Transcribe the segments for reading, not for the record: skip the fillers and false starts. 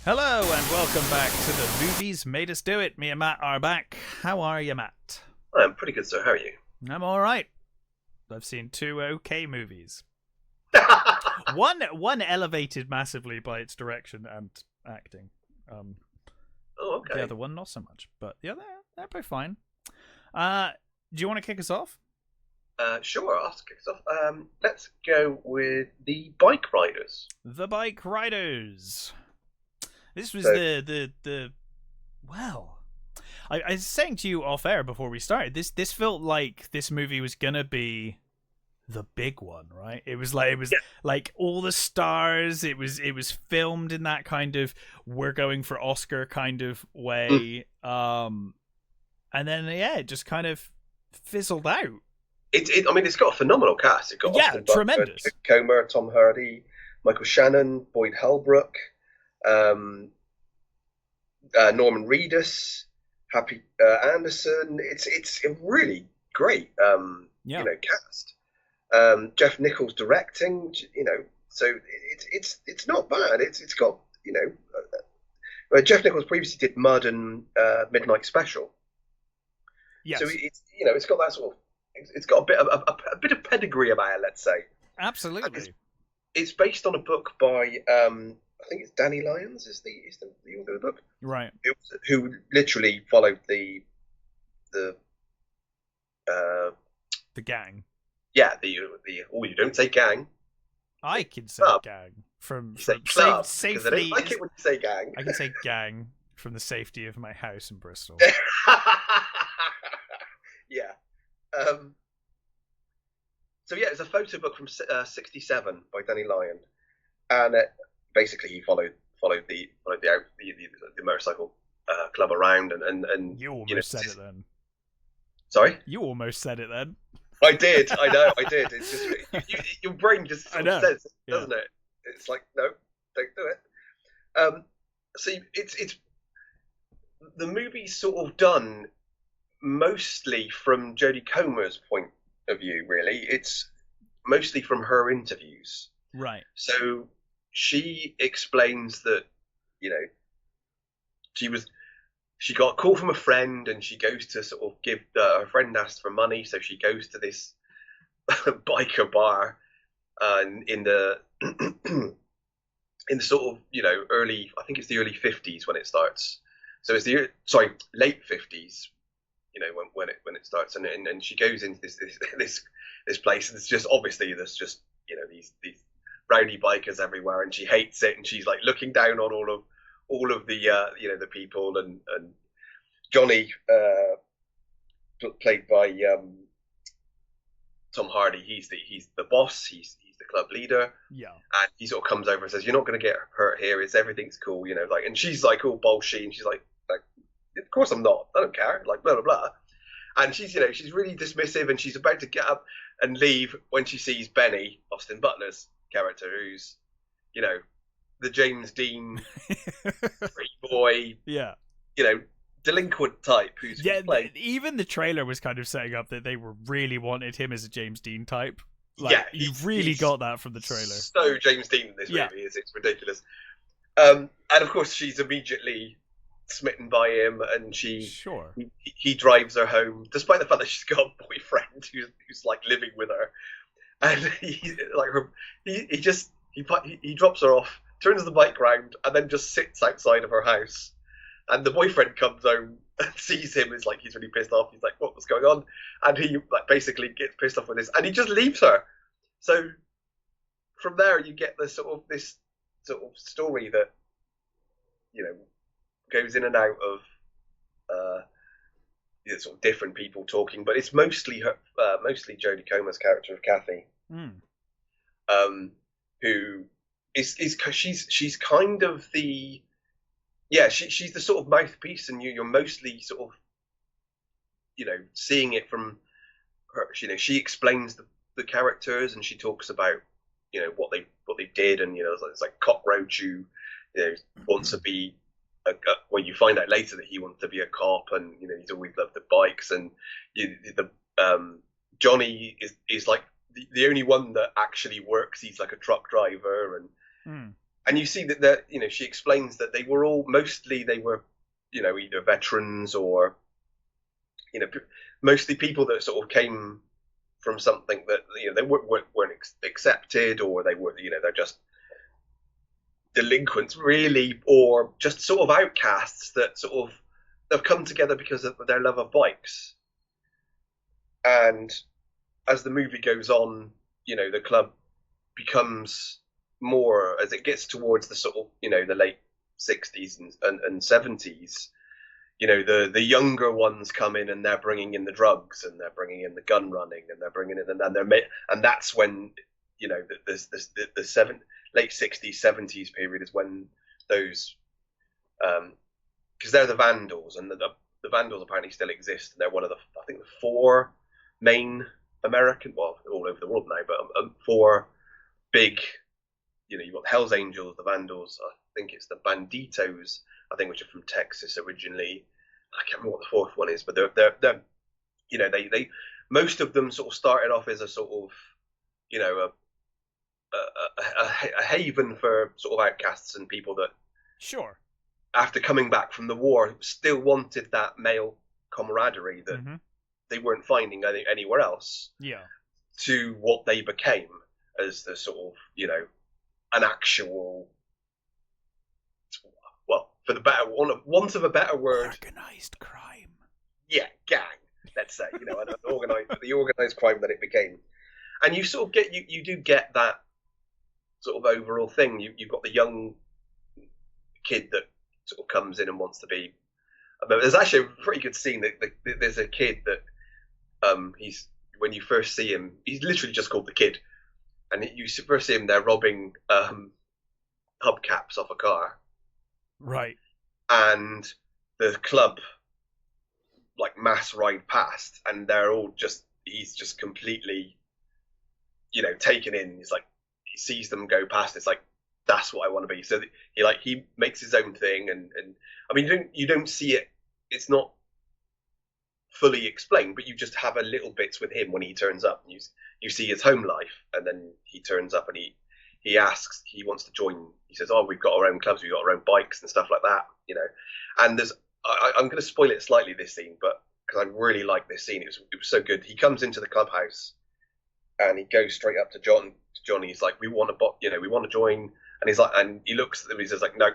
Hello and welcome back to the Movies Made Us Do It. Me and Matt are back. How are you, Matt? I'm pretty good, sir. How are you? I'm alright. I've seen two okay movies. One elevated massively by its direction and acting. Oh, okay. The other one not so much. But yeah, they're both fine. Do you want to kick us off? Sure, I'll kick us off. Let's go with the Bikeriders. The Bikeriders. This was the well, I was saying to you off air before we started. This felt like this movie was gonna be the big one, right? It was like all the stars. It was filmed in that kind of we're going for Oscar kind of way. And then it just kind of fizzled out. I mean, it's got a phenomenal cast. It's got Austin tremendous. Butler, Comer, Tom Hardy, Michael Shannon, Boyd Holbrook. Norman Reedus, Happy Anderson. It's a really great cast. Jeff Nichols directing. So it's not bad. It's got Jeff Nichols previously did Mud and Midnight Special. Yes. So it's got that sort of it's got a bit of pedigree about it, let's say. Absolutely. It's based on a book by I think it's Danny Lyons is the author of the book, right? Who literally followed the gang. Yeah, the you don't say gang. I can say gang from club, safely. I don't like it when you say gang. I can say gang from the safety of my house in Bristol. Yeah. So yeah, it's a photo book from '67 by Danny Lyon, and basically he followed the motorcycle club around and you almost said it then. Sorry, you almost said it then. I did. I know. I did. It's just your brain just sort of says, doesn't it? It's like, no, don't do it. So it's the movie's sort of done mostly from Jodie Comer's point of view. Really, it's mostly from her interviews. Right. So she explains that she got a call from a friend and she goes to sort of give her friend asked for money, so she goes to this biker bar in the in the sort of early, I think it's the early 50s when it starts. So it's the late 50s, when it starts, and she goes into this place, and it's just obviously there's just these rowdy bikers everywhere, and she hates it, and she's like looking down on all of the the people, and Johnny, played by Tom Hardy, he's the boss, he's the club leader, and he sort of comes over and says, "You're not going to get hurt here. Everything's cool," and she's like all bolshy, and she's like, "Of course I'm not. I don't care." Like blah blah blah, and she's she's really dismissive, and she's about to get up and leave when she sees Benny, Austin Butler's character, who's the James Dean free boy, delinquent type who's played. Even the trailer was kind of setting up that they really wanted him as a James Dean type. You really got that from the trailer. So James Dean in this movie it's ridiculous. And of course she's immediately smitten by him, and he drives her home, despite the fact that she's got a boyfriend who's like living with her, and he drops her off, turns the bike round, and then just sits outside of her house. And the boyfriend comes home and sees him. It's like he's really pissed off. He's like, "What's going on?" And he basically gets pissed off with this, and he just leaves her. So from there, you get this sort of story that goes in and out of sort of different people talking, but it's mostly Jodie Comer's character of Kathy, who is she's kind of the she's the sort of mouthpiece, and you're mostly sort of seeing it from her. She explains the characters, and she talks about what they did, and it's like Cockroach who wants to be you find out later that he wants to be a cop, and he's always loved the bikes, and Johnny is like the only one that actually works. He's like a truck driver, and And you see that she explains that they were either veterans or mostly people that sort of came from something that they weren't accepted, or they were they're just delinquents really, or just sort of outcasts that sort of have come together because of their love of bikes. And as the movie goes on, the club becomes more, as it gets towards the sort of the late 60s and 70s. The younger ones come in and they're bringing in the drugs, and they're bringing in the gun running, and they're bringing in and that's when the late 60s 70s period is when those because they're the Vandals, and the Vandals apparently still exist, and they're one of the, I think, the four main American, well, all over the world now, but four big, you've got the Hells Angels, the Vandals, I think it's the Banditos, I think, which are from Texas originally. I can't remember what the fourth one is, but they're they most of them sort of started off as a sort of a haven for sort of outcasts and people that, sure, after coming back from the war, still wanted that male camaraderie that they weren't finding anywhere else. Yeah. To what they became as the sort of an actual, well, for the want of a better word, organized crime. Yeah, gang. Let's say the organized crime that it became, and you sort of get you do get that sort of overall thing. You've got the young kid that sort of comes in and wants to be. There's actually a pretty good scene that there's a kid that he's, when you first see him, he's literally just called the Kid, and you first see him there robbing hubcaps off a car, right? And the club mass ride past, and they're all he's just completely taken in. He sees them go past, it's like, that's what I want to be. So he makes his own thing, and I mean, you don't see it, it's not fully explained, but you just have a little bits with him when he turns up, and you see his home life, and then he turns up and he asks, he wants to join. He says, "Oh, we've got our own clubs, we've got our own bikes and stuff like that," And I'm going to spoil it slightly, this scene, but because I really like this scene, it was so good. He comes into the clubhouse and he goes straight up to John. He's like, "We want to join," and he's like, and he looks at them, he says "No,"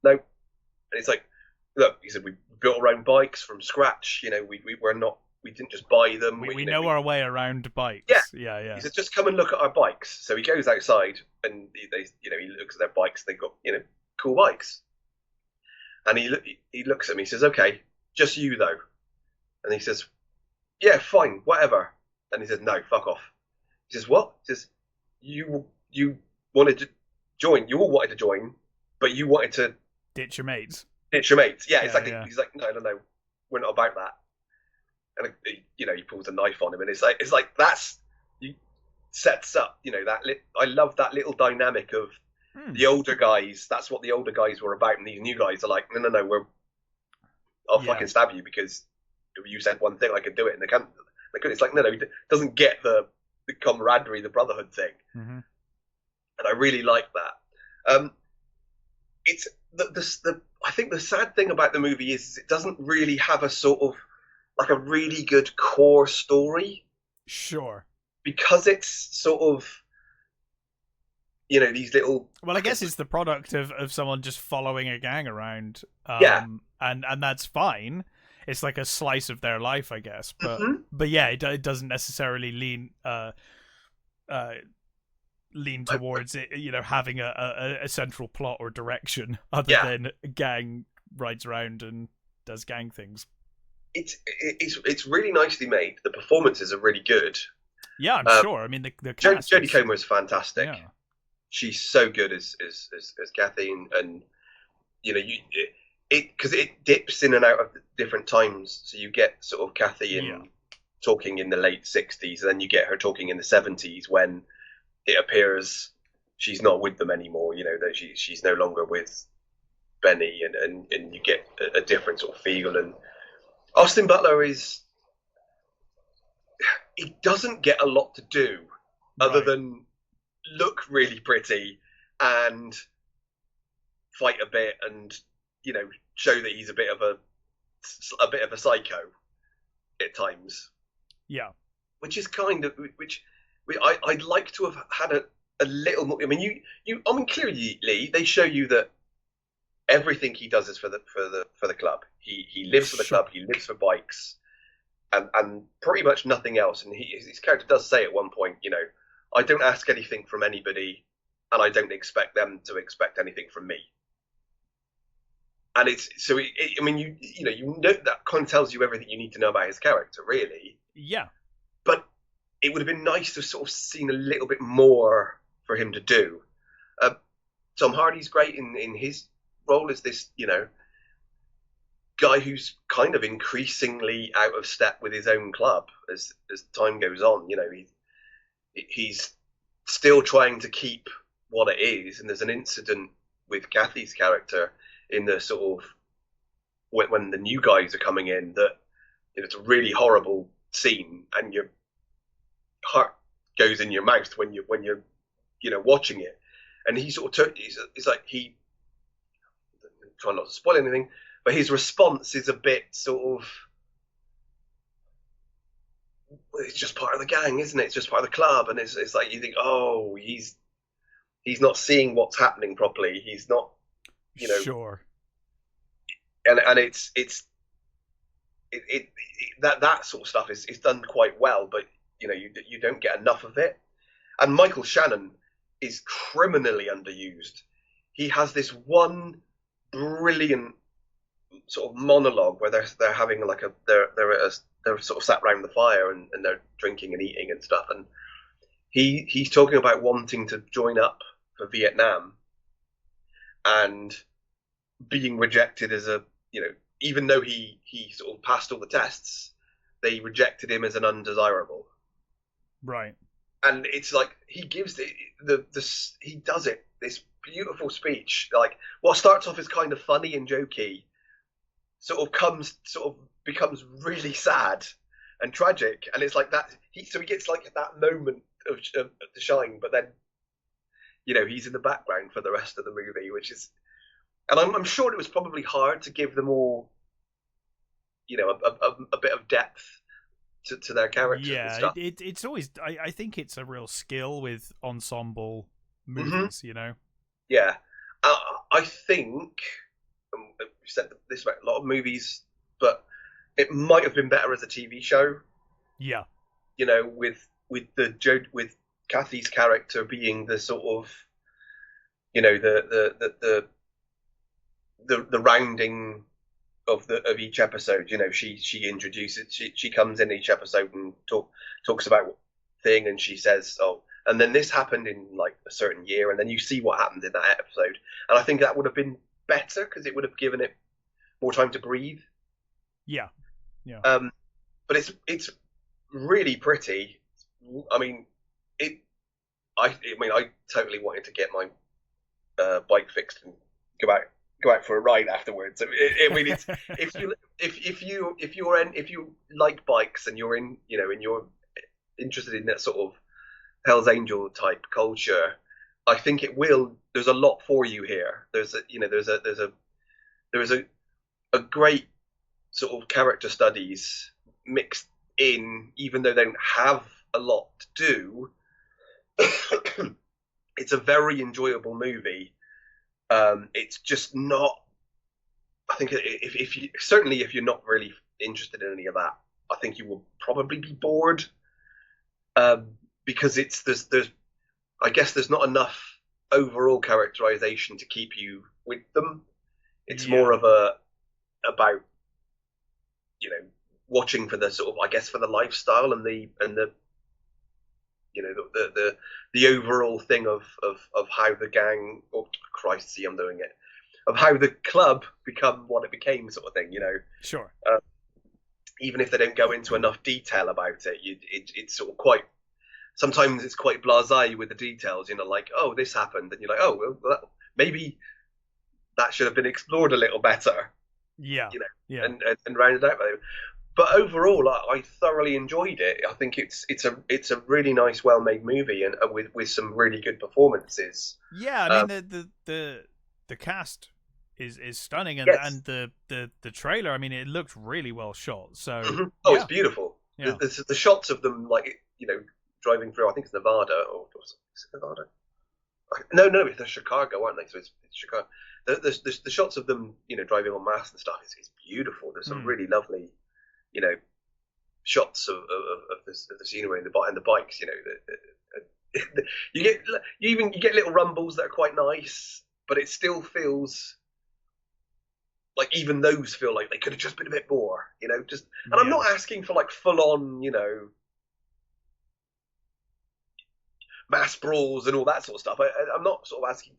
and he's like, "Look," he said, "we built our own bikes from scratch. We didn't just buy them. We know our way around bikes." Yeah. He said, "Just come and look at our bikes." So he goes outside and he looks at their bikes. They've got cool bikes, and he looks at me. He says, "Okay, just you though," and he says, "Yeah, fine, whatever." And he says, "No, fuck off." He says, "What?" He says, You wanted to join. You all wanted to join, but you wanted to ditch your mates. Yeah, exactly. Yeah. He's like, no, we're not about that. And he pulls a knife on him, and it's like that's sets up I love that little dynamic of the older guys. That's what the older guys were about, and these new guys are like, no, I'll fucking stab you because you said one thing, I could do it, and they can't. It's like, no, he doesn't get the camaraderie, the brotherhood thing, and I really like that. It's I think the sad thing about the movie is it doesn't really have a sort of a really good core story. Sure. Because it's sort of these little. Well, I guess it's the product of someone just following a gang around. And that's fine. It's like a slice of their life, I guess. But yeah, it doesn't necessarily lean towards it, having a central plot or direction other than a gang rides around and does gang things. It's really nicely made. The performances are really good. Yeah, I'm sure. I mean, the cast Jodie Comer is fantastic. Yeah. She's so good as Kathy, and because it dips in and out of different times. So you get sort of Kathy talking in the late 60s, and then you get her talking in the 70s when it appears she's not with them anymore. That she's no longer with Benny, and you get a different sort of feel. And Austin Butler he doesn't get a lot to do other than look really pretty and fight a bit, and show that he's a bit of a psycho at times. Yeah. Which is kind of I'd like to have had a little more. I mean, clearly they show you that everything he does is for the club. He lives for the club. He lives for bikes, and pretty much nothing else. And his character does say at one point, I don't ask anything from anybody, and I don't expect them to expect anything from me. And it's so. That kind of tells you everything you need to know about his character, really. Yeah. But it would have been nice to have sort of seen a little bit more for him to do. Tom Hardy's great in his role as this, guy who's kind of increasingly out of step with his own club as time goes on. He's still trying to keep what it is, and there's an incident with Kathy's character in the sort of when the new guys are coming in that it's a really horrible scene, and your heart goes in your mouth when you're watching it. And he sort of it's like he try not to spoil anything, but his response is a bit sort of, it's just part of the gang, isn't it? It's just part of the club, and it's like you think, oh, he's not seeing what's happening properly. He's not, Sure. And it's that sort of stuff is done quite well, but you don't get enough of it. And Michael Shannon is criminally underused. He has this one brilliant sort of monologue where they're having like they're sort of sat around the fire and they're drinking and eating and stuff, and he's talking about wanting to join up for Vietnam and being rejected as even though he sort of passed all the tests, they rejected him as an undesirable. Right. And it's like he gives he does it, this beautiful speech. Like what starts off as kind of funny and jokey sort of becomes really sad and tragic, and it's like that. He gets like that moment of the shine, but then he's in the background for the rest of the movie, which is, and I'm sure it was probably hard to give them all, a bit of depth to their characters. Yeah, and stuff. It's always. I think it's a real skill with ensemble movies. Mm-hmm. Yeah, I think we said this about a lot of movies, but it might have been better as a TV show. Yeah, with Kathy's character being the sort of, the rounding of each episode. She introduces, she comes in each episode and talks about thing, and she says, oh, and then this happened in like a certain year, and then you see what happened in that episode, and I think that would have been better because it would have given it more time to breathe. Yeah. But it's really pretty. I mean, I totally wanted to get my bike fixed and go out for a ride afterwards. It's if you like bikes and you're you're interested in that sort of Hell's Angel type culture, I think it will. There's a lot for you here. There's a great sort of character studies mixed in, even though they don't have a lot to do. It's a very enjoyable movie. It's just not. I think if you're not really interested in any of that, I think you will probably be bored. Because I guess there's not enough overall characterization to keep you with them. It's more of about watching for the sort of, I guess, for the lifestyle and the the overall thing of how the gang, oh Christ, see I'm doing it, of how the club become what it became, sort of thing. Sure. Even if they don't go into enough detail about it, it's sort of quite. Sometimes it's quite blasé with the details, like, oh, this happened, and you're like, oh, well, maybe that should have been explored a little better. Yeah. And rounded out by them. but overall, I thoroughly enjoyed it. I think it's a really nice, well made movie, and with some really good performances. Yeah, I mean the cast is stunning, and Yes. the trailer. I mean, it looked really well shot. So Oh, yeah, it's beautiful. yeah. The shots of them, like driving through. I think it's Nevada, or is it Nevada? No, it's Chicago, aren't they? So it's Chicago. The shots of them, driving on mass and stuff is beautiful. There's some really lovely, you know, shots of the scenery and the bikes. You get little rumbles that are quite nice, but it still feels like even those feel like they could have just been a bit more. And I'm not asking for like full on, mass brawls and all that sort of stuff. I'm not sort of asking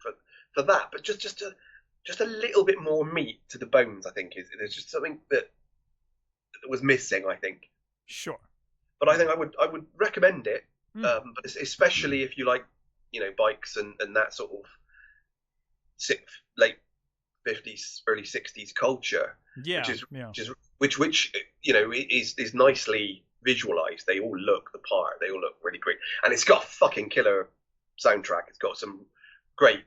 for that, but just a little bit more meat to the bones. I think there's just something that was missing. I think. Sure. But I think I would recommend it, but especially if you like bikes and that sort of late 50s, early 60s culture. Yeah. Which is nicely visualized. They all look the part. They all look really great, and it's got a fucking killer soundtrack. It's got some great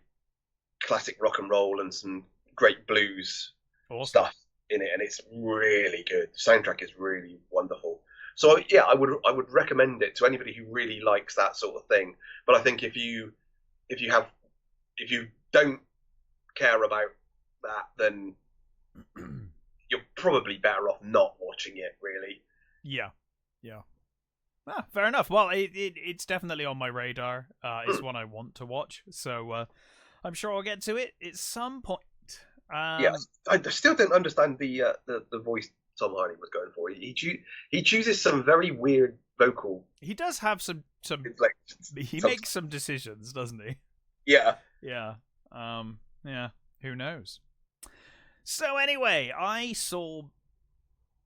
classic rock and roll and some great blues stuff in it, and it's really good. The soundtrack is really wonderful. So yeah, I would recommend it to anybody who really likes that sort of thing. But I think if you don't care about that, then you're probably better off not watching it. Really. Yeah. Fair enough. Well, it's definitely on my radar. It's one I want to watch, so I'm sure I'll get to it at some point. Yes, I still don't understand the voice Tom Hardy was going for. He chooses some very weird vocal. He does have some. He makes some decisions, doesn't he? Yeah. Yeah. Yeah. Who knows? So anyway, I saw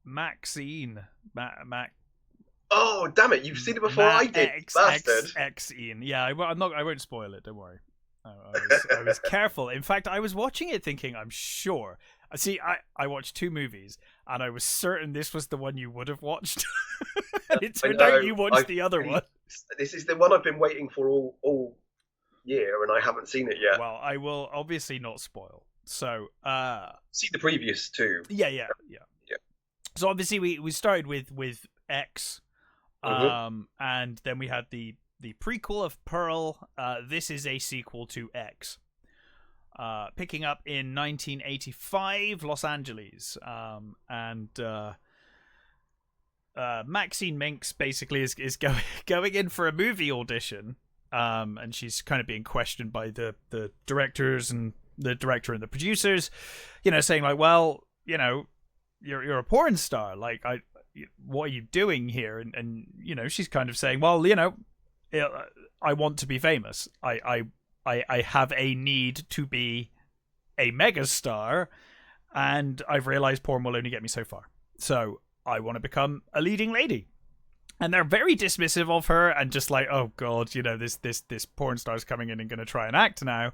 MaXXXine. Oh damn it! You've seen it before I did, bastard. MaXXXine. Yeah, I won't spoil it. Don't worry. I was careful. In fact, I was watching it thinking, I'm sure. See, I watched two movies, and I was certain this was the one you would have watched. And it turned out you watched the other one. This is the one I've been waiting for all year, and I haven't seen it yet. Well, I will obviously not spoil. So, see the previous two. Yeah. So obviously we started with X, and then we had the prequel of Pearl. This is a sequel to X. Picking up in 1985, Los Angeles, and Maxine Minx basically is going in for a movie audition, and she's kind of being questioned by the directors and the director and the producers, saying like, well, you're a porn star, like what are you doing here? And she's kind of saying, well, I want to be famous. I have a need to be a megastar, and I've realized porn will only get me so far. So I want to become a leading lady. And they're very dismissive of her and just like, oh god, this porn star's coming in and going to try and act now.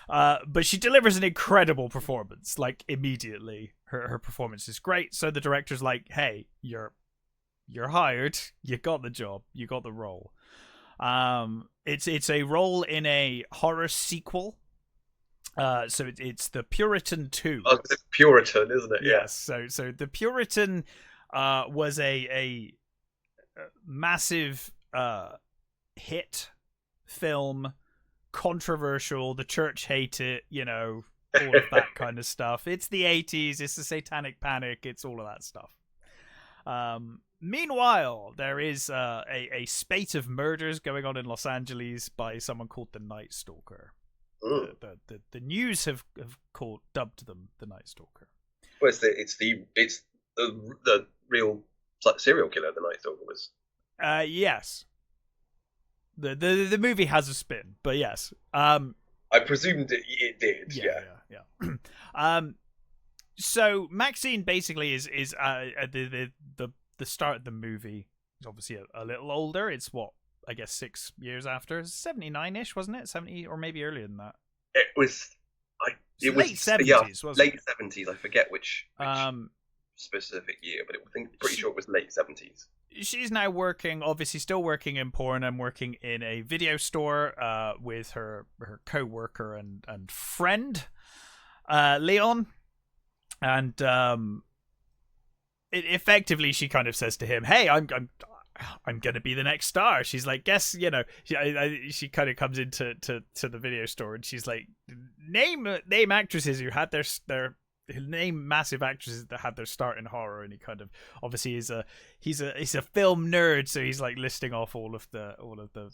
But she delivers an incredible performance, like immediately. Her performance is great. So the director's like, hey, you're hired. You got the job. You got the role. It's a role in a horror sequel. So it's the Puritan 2. Oh, it's Puritan, isn't it? Yes. So the Puritan was a massive hit film, controversial. The church hate it. All of that kind of stuff. It's the 80s. It's the Satanic Panic. It's all of that stuff. Meanwhile, there is a spate of murders going on in Los Angeles by someone called the Night Stalker. The news have dubbed them the Night Stalker. Well, it's the real serial killer the Night Stalker was. Yes. The movie has a spin, but yes. I presumed it did. Yeah. So Maxine basically is the start of the movie is obviously a little older. It's what, I guess 6 years after. 79-ish, wasn't it? 70 or maybe earlier than that. It was late 70s, wasn't it? Late 70s. I forget which specific year, but I think pretty sure it was late 70s. She's now working, obviously still working in porn and working in a video store with her co-worker and friend, Leon. And effectively she kind of says to him, hey, I'm going to be the next star. She's like, guess, you know, she kind of comes into to the video store and she's like, name actresses who had their name massive actresses that had their start in horror. And he kind of obviously he's a film nerd, so he's like listing off all of the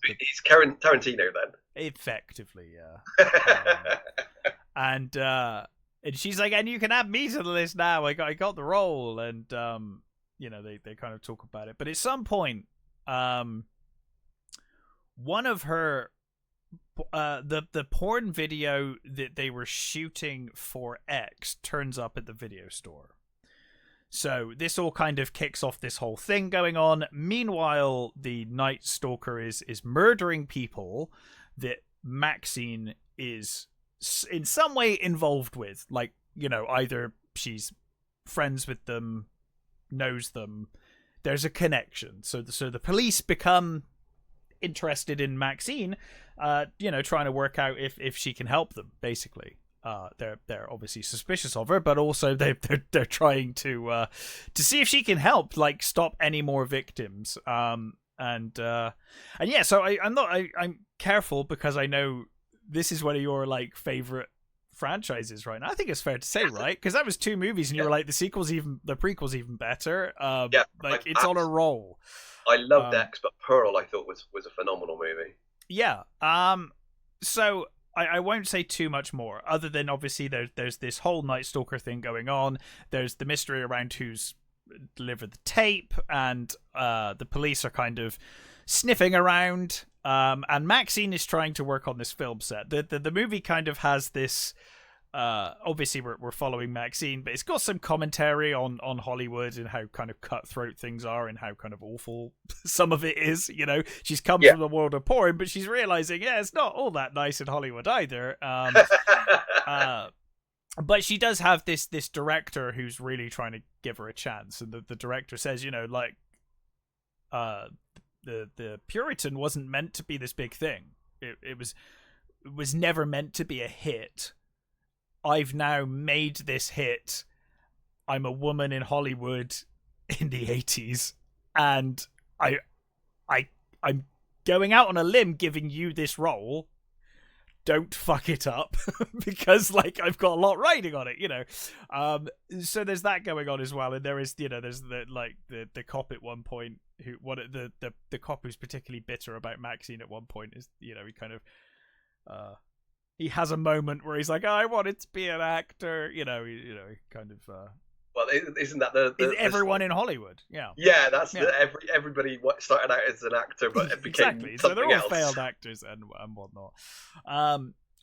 He's Tarantino then. Effectively, yeah. And she's like, and you can add me to the list now. I got the role. And you know, they kind of talk about it, but at some point one of her the porn video that they were shooting for X turns up at the video store. So this all kind of kicks off this whole thing going on. Meanwhile, the Night Stalker is murdering people that MaXXXine is in some way involved with. Like, you know, either she's friends with them, knows them. There's a connection. So the police become interested in MaXXXine, you know, trying to work out if she can help them. Basically, they're obviously suspicious of her, but also they're trying to see if she can help, like, stop any more victims. And yeah, so I'm careful because I know this is one of your like favorite franchises right now. I think it's fair to say, right? Because that was 2 movies, and you were like, the prequel's even better. Yeah, like it's on a roll. I loved X, but Pearl I thought was a phenomenal movie. Yeah. So I won't say too much more, other than obviously there's this whole Night Stalker thing going on. There's the mystery around who's delivered the tape, and the police are kind of sniffing around. And MaXXXine is trying to work on this film set. The movie kind of has this. Obviously we're following MaXXXine, but it's got some commentary on Hollywood and how kind of cutthroat things are and how kind of awful some of it is. You know, she's come from the world of porn, but she's realizing, it's not all that nice in Hollywood either. But she does have this director who's really trying to give her a chance, and the director says, you know, like, the Puritan wasn't meant to be this big thing. It was never meant to be a hit. I've now made this hit. I'm a woman in Hollywood in the 80s, and I'm going out on a limb giving you this role. Don't fuck it up because, like, I've got a lot riding on it, you know. So there's that going on as well, and there is, you know, there's the cop at one point the cop who's particularly bitter about MaXXXine at one point is, you know, he kind of he has a moment where he's like, I wanted to be an actor, you know, he kind of. Well, isn't that the everyone in Hollywood? Yeah. Yeah, that's everybody started out as an actor, but it became exactly. So they're all else. Failed actors and whatnot.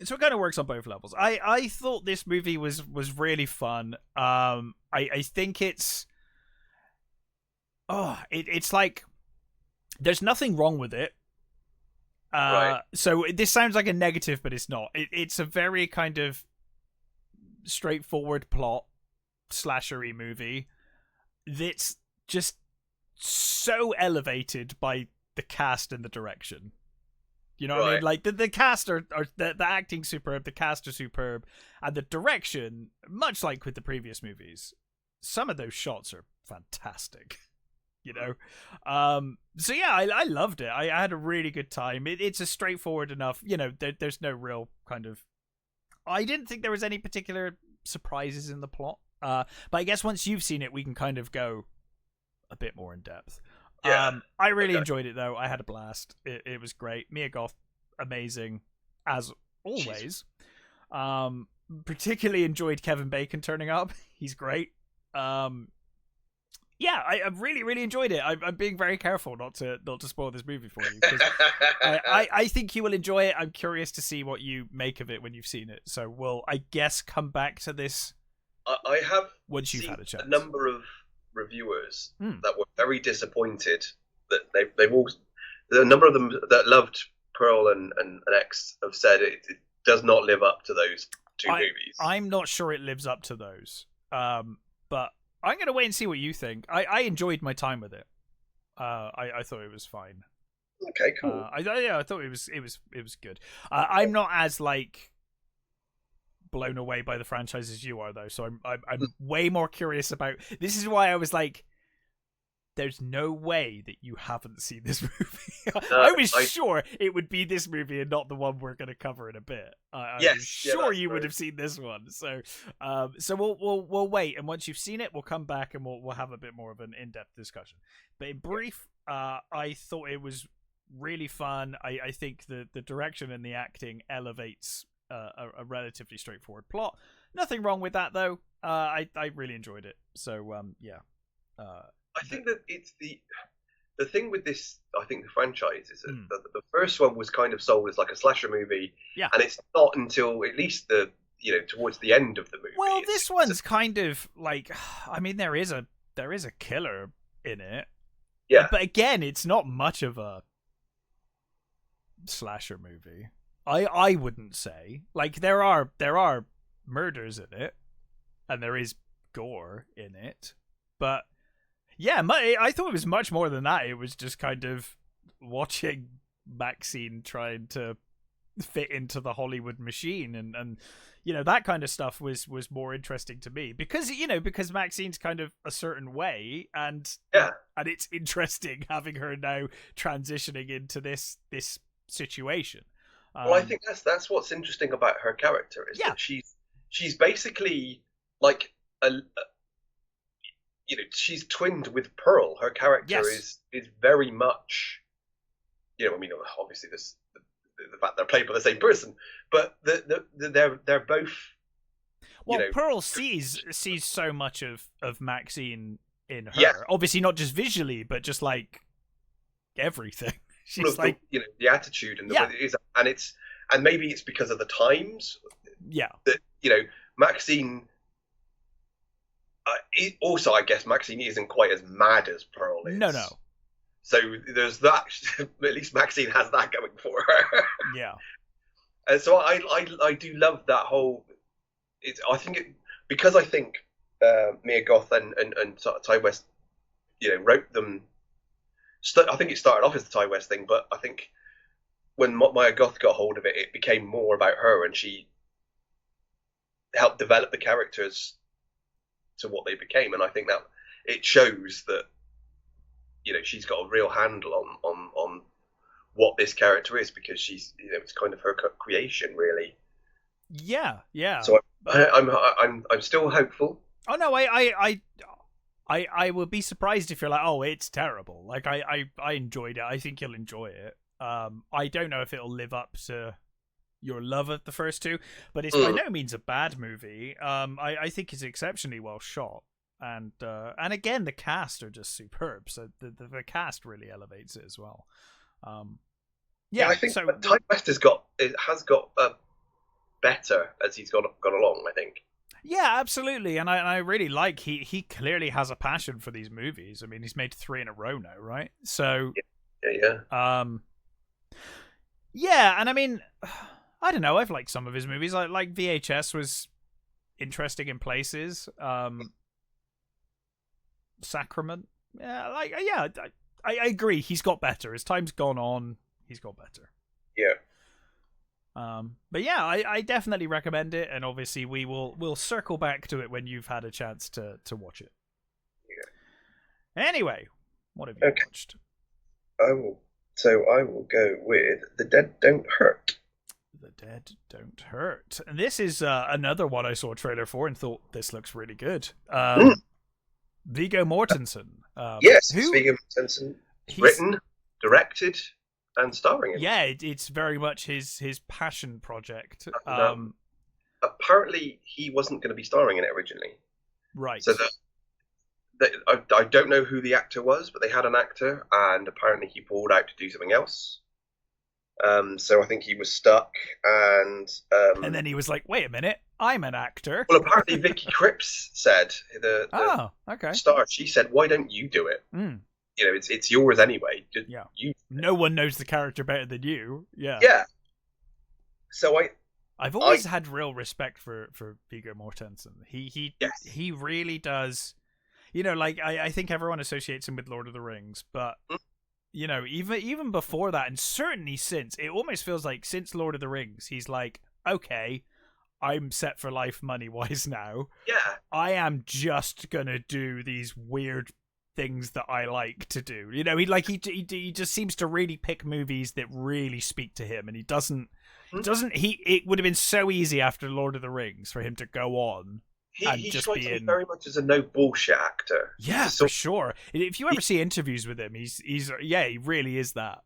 So it kind of works on both levels. I thought this movie was really fun. I think it's like there's nothing wrong with it. Right. So this sounds like a negative, but it's not. It's a very kind of straightforward plot slashery movie that's just so elevated by the cast and the direction. You know what I mean? Like the cast are the acting superb, the cast are superb, and the direction, much like with the previous movies, some of those shots are fantastic. You know, so yeah, I loved it. I had a really good time. It's a straightforward enough. You know, there's no real kind of. I didn't think there was any particular surprises in the plot. But I guess once you've seen it, we can kind of go a bit more in depth. Yeah. I really enjoyed it though. I had a blast. It was great. Mia Goth, amazing as always. Particularly enjoyed Kevin Bacon turning up. He's great. Yeah, I really, really enjoyed it. I'm being very careful not to spoil this movie for you, because I think you will enjoy it. I'm curious to see what you make of it when you've seen it. So we'll, I guess, come back to this. I have once you've had a chance. A number of reviewers that were very disappointed that they've all. The number of them that loved Pearl and X have said it does not live up to those two movies. I'm not sure it lives up to those, but I'm gonna wait and see what you think. I enjoyed my time with it. I thought it was fine. Okay, cool. I thought it was good. I'm not as like blown away by the franchise as you are, though. So I'm way more curious about. This is why I was like, "There's no way that you haven't seen this movie." I was sure it would be this movie and not the one we're going to cover in a bit. I was sure you would have seen this one. So we'll wait, and once you've seen it, we'll come back and we'll have a bit more of an in-depth discussion. But in brief, I thought it was really fun. I think the direction and the acting elevates a relatively straightforward plot. Nothing wrong with that, though. I really enjoyed it. So yeah. I think that it's the thing with this. I think the franchise is that the first one was kind of sold as like a slasher movie, and it's not until at least towards the end of the movie. Well, this one's kind of like, I mean, there is a killer in it. Yeah, but again, it's not much of a slasher movie. I wouldn't say. Like, there are murders in it, and there is gore in it, but yeah, I thought it was much more than that. It was just kind of watching MaXXXine trying to fit into the Hollywood machine, and that kind of stuff was more interesting to me because MaXXXine's kind of a certain way, and it's interesting having her now transitioning into this situation. Well, I think that's what's interesting about her character is that she's basically like she's twinned with Pearl. Her character is very much, I mean, obviously this the fact they're played by the same person, but they're both. Well, Pearl sees so much of MaXXXine in her. Obviously, not just visually, but just like everything. She's like the attitude and the way it is, and maybe it's because of the times. Yeah. That MaXXXine. Also, I guess MaXXXine isn't quite as mad as Pearl is. No. So there's that. At least MaXXXine has that going for her. Yeah. And so I do love that whole. I think Mia Goth and Ty West, wrote them. I think it started off as the Ty West thing, but I think when Mia Goth got hold of it, it became more about her, and she helped develop the characters to what they became, and I think that it shows that she's got a real handle on what this character is, because she's it's kind of her creation, really. Yeah. So I'm still hopeful. Oh no, I will be surprised if you're like, oh, it's terrible. Like I enjoyed it. I think you'll enjoy it. I don't know if it'll live up to your love of the first two, but it's by no means a bad movie. I think it's exceptionally well shot, and again, the cast are just superb. So the cast really elevates it as well. I think Ty West has got better as he's gone along, I think. Yeah, absolutely, and I really like he clearly has a passion for these movies. I mean, he's made 3 in a row now, right? So yeah, and I mean, I don't know. I've liked some of his movies. Like VHS was interesting in places. Sacrament, I agree. He's got better as time's gone on. He's got better. Yeah. But yeah, I definitely recommend it, and obviously we'll circle back to it when you've had a chance to watch it. Yeah. Anyway, what have you watched? I will go with The Dead Don't Hurt. The Dead Don't Hurt, and this is another one I saw a trailer for and thought this looks really good. Viggo Mortensen. Yes, Viggo Mortensen. Written, directed, and starring in. Yeah, it's very much his passion project. Apparently, he wasn't going to be starring in it originally. Right. So I don't know who the actor was, but they had an actor, and apparently he pulled out to do something else. So I think he was stuck, and then he was like, "Wait a minute, I'm an actor." Well, apparently Vicky Krieps said the star. She said, "Why don't you do it? It's yours anyway." No one knows the character better than you. Yeah. Yeah. So I've always had real respect for Viggo Mortensen. He really does. like I think everyone associates him with Lord of the Rings, but even before that, and certainly since, it almost feels like since Lord of the Rings, he's like, okay, I'm set for life money wise now. Yeah. I am just gonna do these weird things that I like to do. He just seems to really pick movies that really speak to him, and it would have been so easy after Lord of the Rings for him to go on and He just strikes be me in. very much as a no bullshit actor. Yeah, for sure. If you ever see interviews with him, he really is that.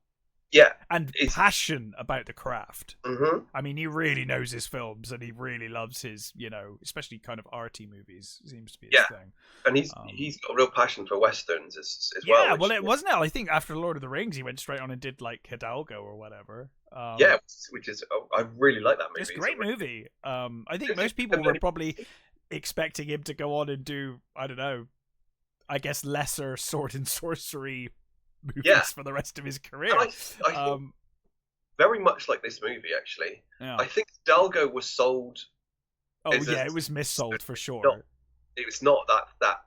Yeah, and passion about the craft. Mm-hmm. I mean, he really knows his films, and he really loves his, especially kind of arty movies. Seems to be his thing. And he's got a real passion for westerns as well. Yeah, well, it wasn't it. I think after Lord of the Rings, he went straight on and did like Hidalgo or whatever. Which is I really like that movie. It's a great movie. I think most people were probably expecting him to go on and do, I don't know, I guess lesser sword and sorcery movies for the rest of his career. I think very much like this movie, actually. Yeah. I think Hidalgo was sold. Oh yeah, it was missold for sure. It was not that.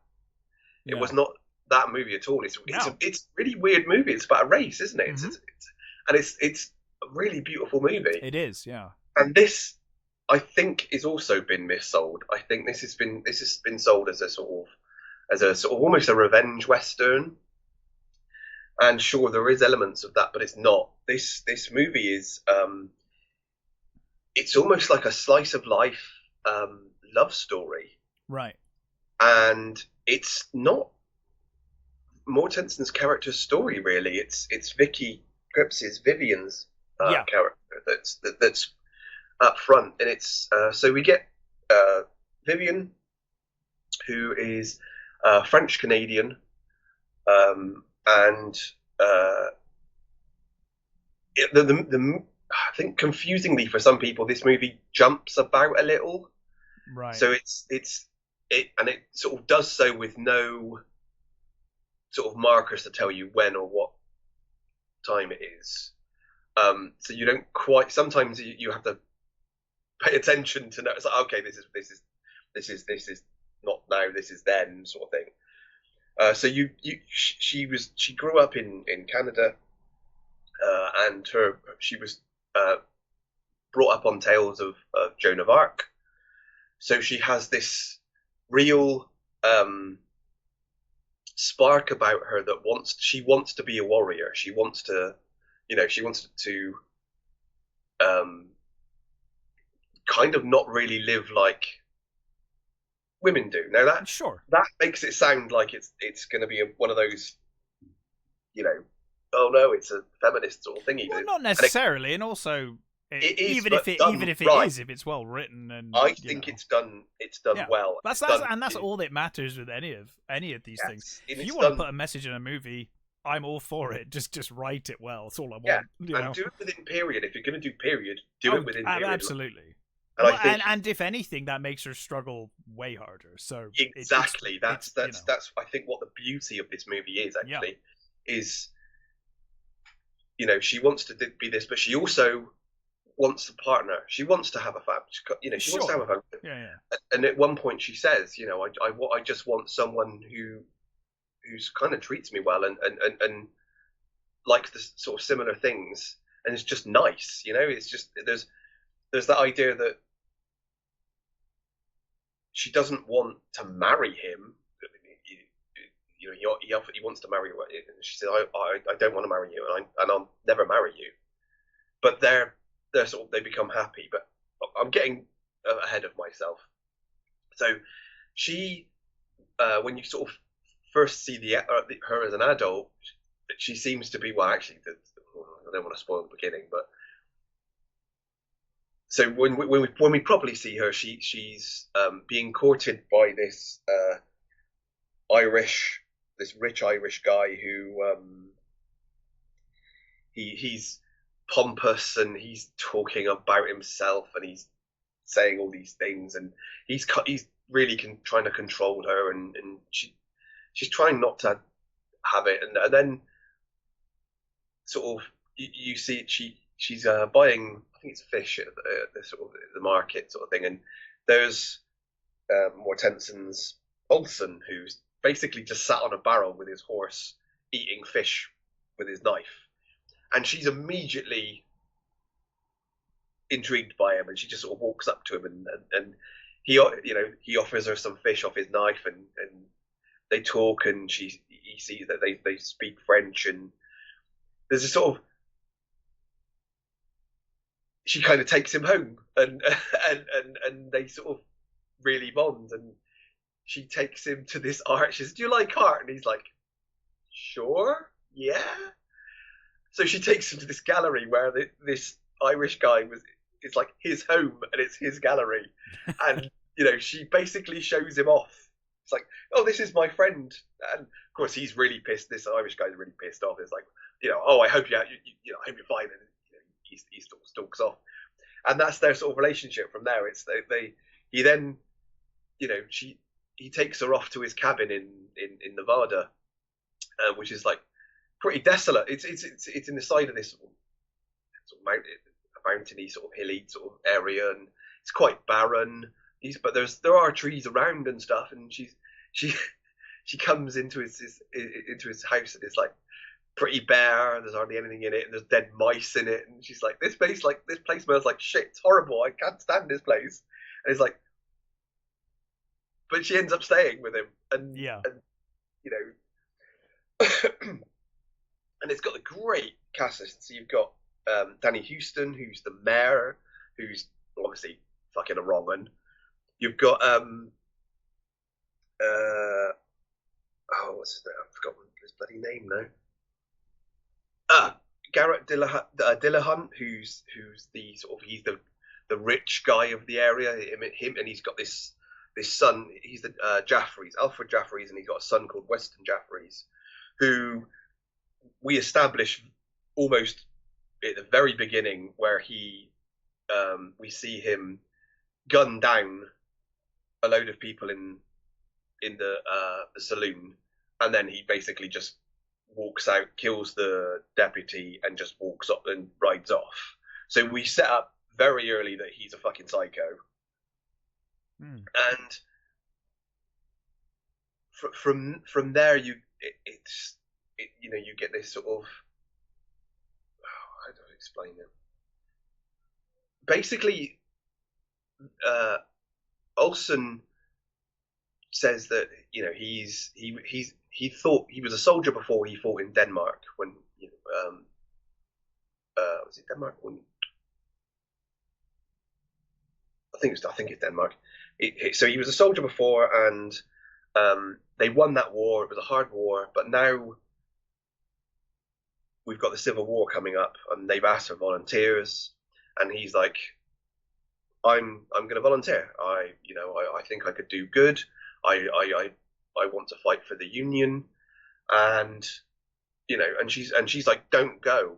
It was not that movie at all. It's a really weird movie. It's about a race, isn't it? Mm-hmm. It's a really beautiful movie. It is, yeah. And this, I think, is also been missold. I think this has been sold as a sort of almost a revenge western. And sure, there is elements of that, but it's not. This movie is, it's almost like a slice of life love story, right? And it's not Mortensen's character's story really. It's Vicky Krieps' Vivian's character that's up front, and it's so we get Vivian, who is French Canadian. And I think confusingly for some people, this movie jumps about a little. Right. So it sort of does so with no sort of markers to tell you when or what time it is. So you don't quite. Sometimes you have to pay attention to know. It's like, okay, this is not now. This is then, sort of thing. So she grew up in Canada, and she was brought up on tales of Joan of Arc. So she has this real spark about her that she wants to be a warrior. She wants to, kind of not really live like women do. Now that makes it sound like it's going to be one of those, oh no, it's a feminist sort of thingy. Well, not necessarily, and also even if it's well written, and I think it's done well. That's all that matters with any of these things. If you want to put a message in a movie, I'm all for it. Just write it well. That's all I want. And do it within period. If you're going to do period, do it within period. Absolutely. And if anything, that makes her struggle way harder. So exactly, that's I think what the beauty of this movie is actually is, she wants to be this, but she also wants a partner. She wants to have a family. She wants to have a family. Yeah. And at one point she says, I just want someone who's kind of treats me well and likes the sort of similar things, and it's just nice. It's just there's that idea that she doesn't want to marry him. He wants to marry her. She said, I don't want to marry you, and I'll never marry you. But they're sort of, they become happy. But I'm getting ahead of myself. So she, when you sort of first see her as an adult, she seems to be, well, actually, I don't want to spoil the beginning, but so when we properly see her, she's being courted by this rich Irish guy who he's pompous, and he's talking about himself, and he's saying all these things, and he's really trying to control her, and she's trying not to have it, and then sort of you see she's buying, I think it's fish at the sort of the market sort of thing, and there's Mortensen's Olsen, who's basically just sat on a barrel with his horse, eating fish with his knife, and she's immediately intrigued by him, and she just sort of walks up to him, and he, he offers her some fish off his knife, and they talk, and he sees that they speak French, and there's a sort of, she kind of takes him home, and they sort of really bond, and she takes him to this art. She says, "Do you like art?" And he's like, "Sure, yeah." So she takes him to this gallery where this Irish guy it's like his home, and it's his gallery, and she basically shows him off. It's like, "Oh, this is my friend," and of course he's really pissed. This Irish guy's really pissed off. It's like, "Oh, I hope I hope you're fine," and he sort of stalks off, and that's their sort of relationship from there. It's he then, he takes her off to his cabin in Nevada, which is like pretty desolate. It's in the side of this sort of mountainy, sort of hilly sort of area, and it's quite barren. But there are trees around and stuff, and she comes into his house, and it's like pretty bare. There's hardly anything in it, and there's dead mice in it, and she's like, this place smells like shit. It's horrible. I can't stand this place. And it's like, but she ends up staying with him, and and it's got a great cast list. So you've got Danny Houston, who's the mayor, who's obviously fucking a wrong one. You've got what's his name? I've forgotten his bloody name now. Garrett Dillahunt, who's the sort of, he's the rich guy of the area. Him, and he's got this son. He's the Alfred Jaffreys, and he's got a son called Weston Jaffreys, who we establish almost at the very beginning, where we see him gun down a load of people in the saloon, and then he basically just walks out, kills the deputy, and just walks up and rides off. So we set up very early that he's a fucking psycho. And from there, you get this sort of, how do I explain it? Basically, Olsen says that he thought he was a soldier before he fought in Denmark, when was it Denmark? I think it's Denmark. So he was a soldier before, and they won that war. It was a hard war, but now we've got the Civil War coming up, and they've asked for volunteers, and he's like, I'm going to volunteer. I think I could do good. I want to fight for the Union, and she's like, don't go.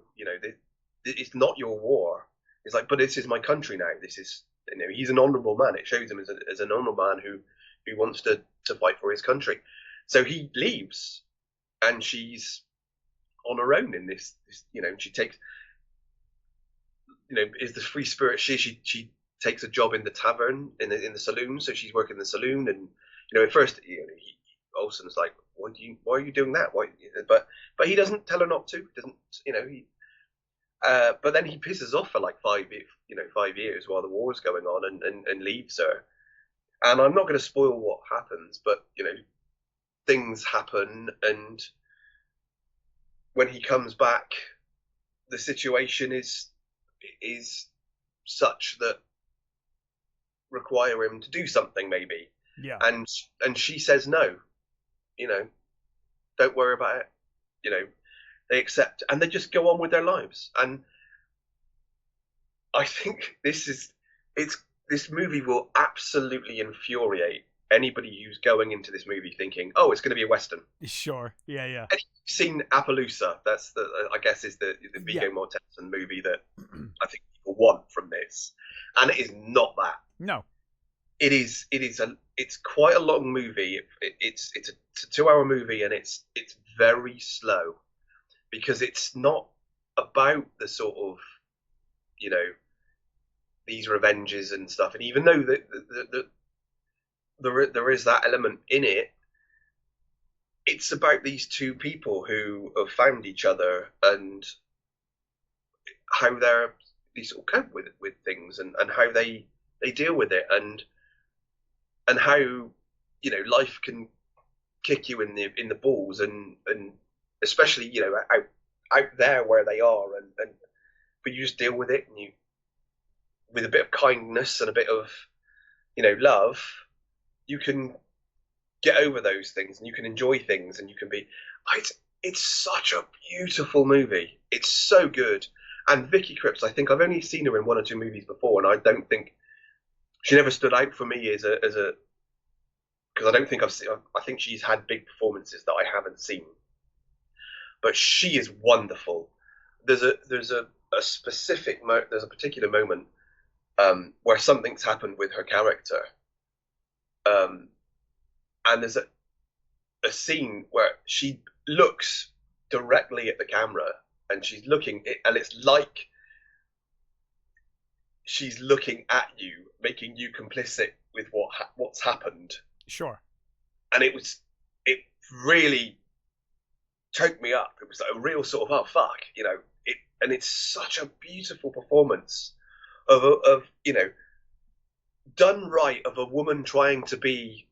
It's not your war. It's like, but this is my country now. This is, he's an honourable man. It shows him as an honourable man who wants to fight for his country. So he leaves, and she's on her own in this. She takes, is the free spirit. She takes a job in the tavern, in the saloon. So she's working in the saloon, and at first, Olsen's like, why are you doing that? Why? But he doesn't tell her not to. But then he pisses off for like 5 years while the war's going on, and leaves her. And I'm not going to spoil what happens, but things happen, and when he comes back, the situation is such that require him to do something, maybe. Yeah. And she says no. Don't worry about it. They accept, and they just go on with their lives. And I think this movie will absolutely infuriate anybody who's going into this movie thinking, oh, it's going to be a Western. Sure. Yeah. And you've seen Appaloosa. That's the Viggo Mortensen movie that I think people want from this, and it is not that. No. It's quite a long movie. It's a 2-hour movie, and it's very slow, because it's not about the sort of these revenges and stuff. And even though there is that element in it, it's about these two people who have found each other and how they sort of cope with things, and how they deal with it, and how, you know, life can kick you in the balls, and especially, you know, out there where they are, and but you just deal with it, and you, with a bit of kindness and a bit of, you know, love, you can get over those things, and you can enjoy things, and you can be. It's such a beautiful movie. It's so good. And Vicky Krieps, I think I've only seen her in one or two movies before, and I don't think she never stood out for me as a because I don't think I've seen. I think she's had big performances that I haven't seen, but she is wonderful. There's a specific there's a particular moment where something's happened with her character, um, and there's a scene where she looks directly at the camera, and she's looking, and it's like she's looking at you, making you complicit with what's happened. Sure. And it really choked me up. It was like a real sort of, oh fuck, you know. And it's such a beautiful performance of you know, done right, of a woman trying to be,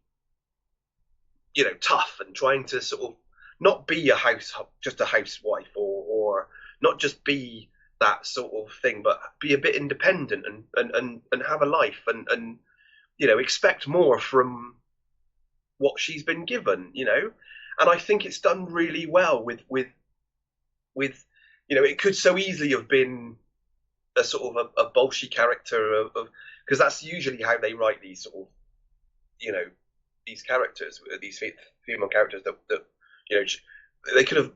you know, tough, and trying to sort of not be just a housewife, or not just be that sort of thing, but be a bit independent, and have a life, and you know, expect more from what she's been given, you know. And I think it's done really well with you know, it could so easily have been a sort of a bolshy character of, because that's usually how they write these sort of, you know, these characters, these female characters, that you know, they could have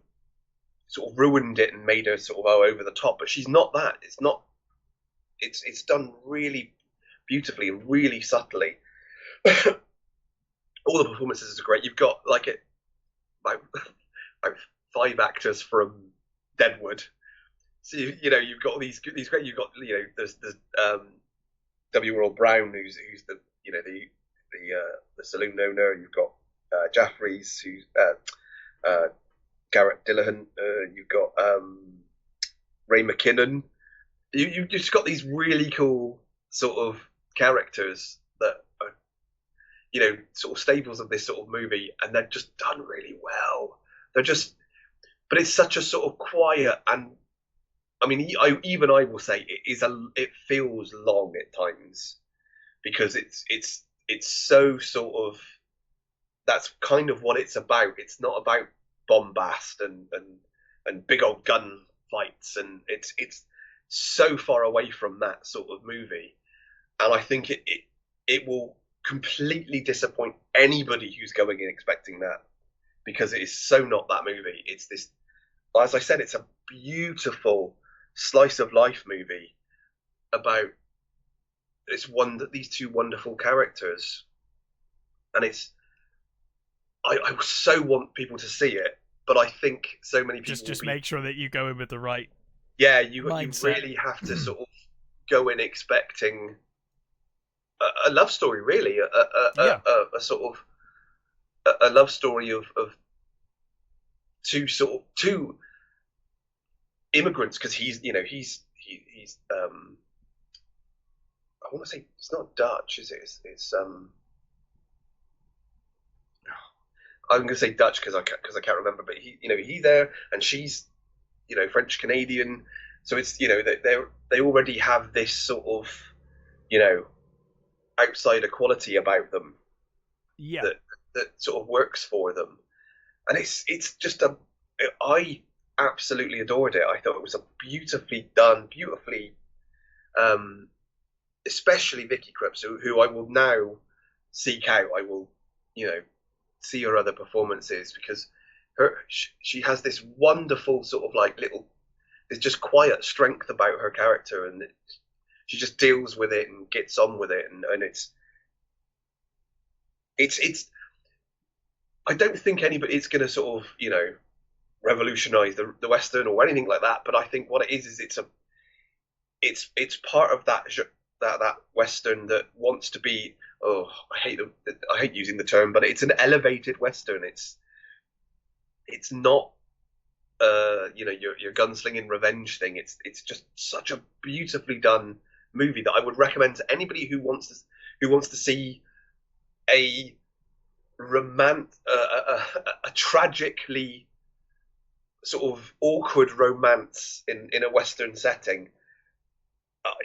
sort of ruined it and made her sort of over the top, but she's not that. It's not. It's done really beautifully and really subtly. All the performances are great. You've got like 5 actors from Deadwood, so you know, you've got these great. You've got, you know, there's W. Earl Brown, who's the, you know, the saloon owner. You've got Jaffrey's, who's Garrett Dillahunt. You've got Ray McKinnon. You just got these really cool sort of characters that are, you know, sort of staples of this sort of movie, and they're just done really well. They're just, but it's such a sort of quiet, and I mean, I will say it feels long at times, because it's so sort of, that's kind of what it's about. It's not about bombast and big old gun fights, and it's so far away from that sort of movie. And I think it will completely disappoint anybody who's going in expecting that, because it is so not that movie. It's this, as I said, it's a beautiful slice of life movie about these two wonderful characters, and it's, I so want people to see it, but I think so many people just make sure that you go in with the right. Yeah, you really have to sort of go in expecting a love story, really, a sort of a love story of two immigrants, because he's, you know, he's I want to say, it's not Dutch, is it? It's I'm going to say Dutch because I can't remember, but he's there, and she's, you know, French Canadian, so it's, you know, they already have this sort of, you know, outsider quality about them, yeah, that sort of works for them, and it's just I absolutely adored it. I thought it was a beautifully done, especially Vicky Krieps, who I will now seek out. I will, you know, see her other performances, because she has this wonderful sort of like there's just quiet strength about her character, and she just deals with it and gets on with it, and it's I don't think anybody's going to sort of, you know, revolutionize the Western or anything like that, but I think what it is it's part of that Western that wants to be, I hate using the term, but it's an elevated Western. it's not your gunslinging revenge thing. It's just such a beautifully done movie that I would recommend to anybody who wants to see a a tragically sort of awkward romance in a Western setting.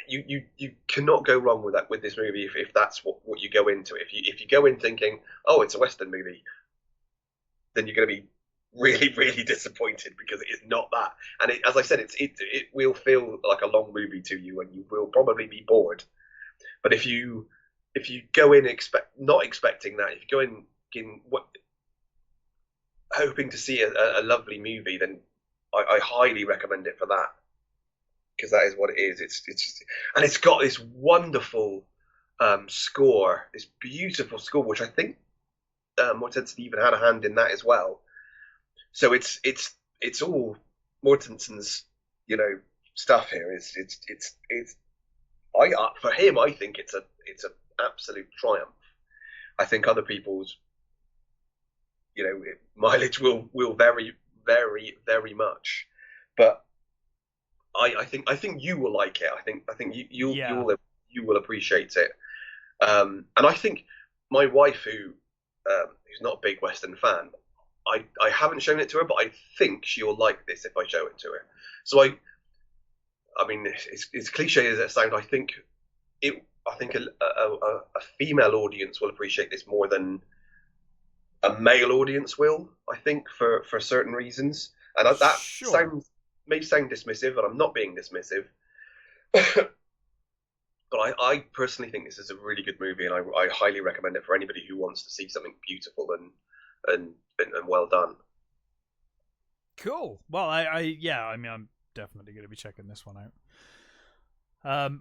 You cannot go wrong with that with this movie if that's what you go into. If you go in thinking, oh, it's a Western movie, then you're going to be really really disappointed because it is not that. And as I said, it will feel like a long movie to you, and you will probably be bored. But if you go in not expecting that, if you go in hoping to see a lovely movie, then I highly recommend it for that, because that is what it is. It's just, and it's got this wonderful score, this beautiful score, which I think Mortensen even had a hand in that as well. So it's all Mortensen's stuff here. For him, I think it's an absolute triumph. I think other people's mileage will vary very much, but I think you will like it. I think you will appreciate it. And I think my wife, who's not a big Western fan, I haven't shown it to her, but I think she'll like this if I show it to her. So I mean, as cliche as it sounds, I think a female audience will appreciate this more than a male audience will. I think for certain reasons, and that may sound dismissive, and I'm not being dismissive. But I personally think this is a really good movie, and I highly recommend it for anybody who wants to see something beautiful and well done. Cool. Well, I mean, I'm definitely going to be checking this one out.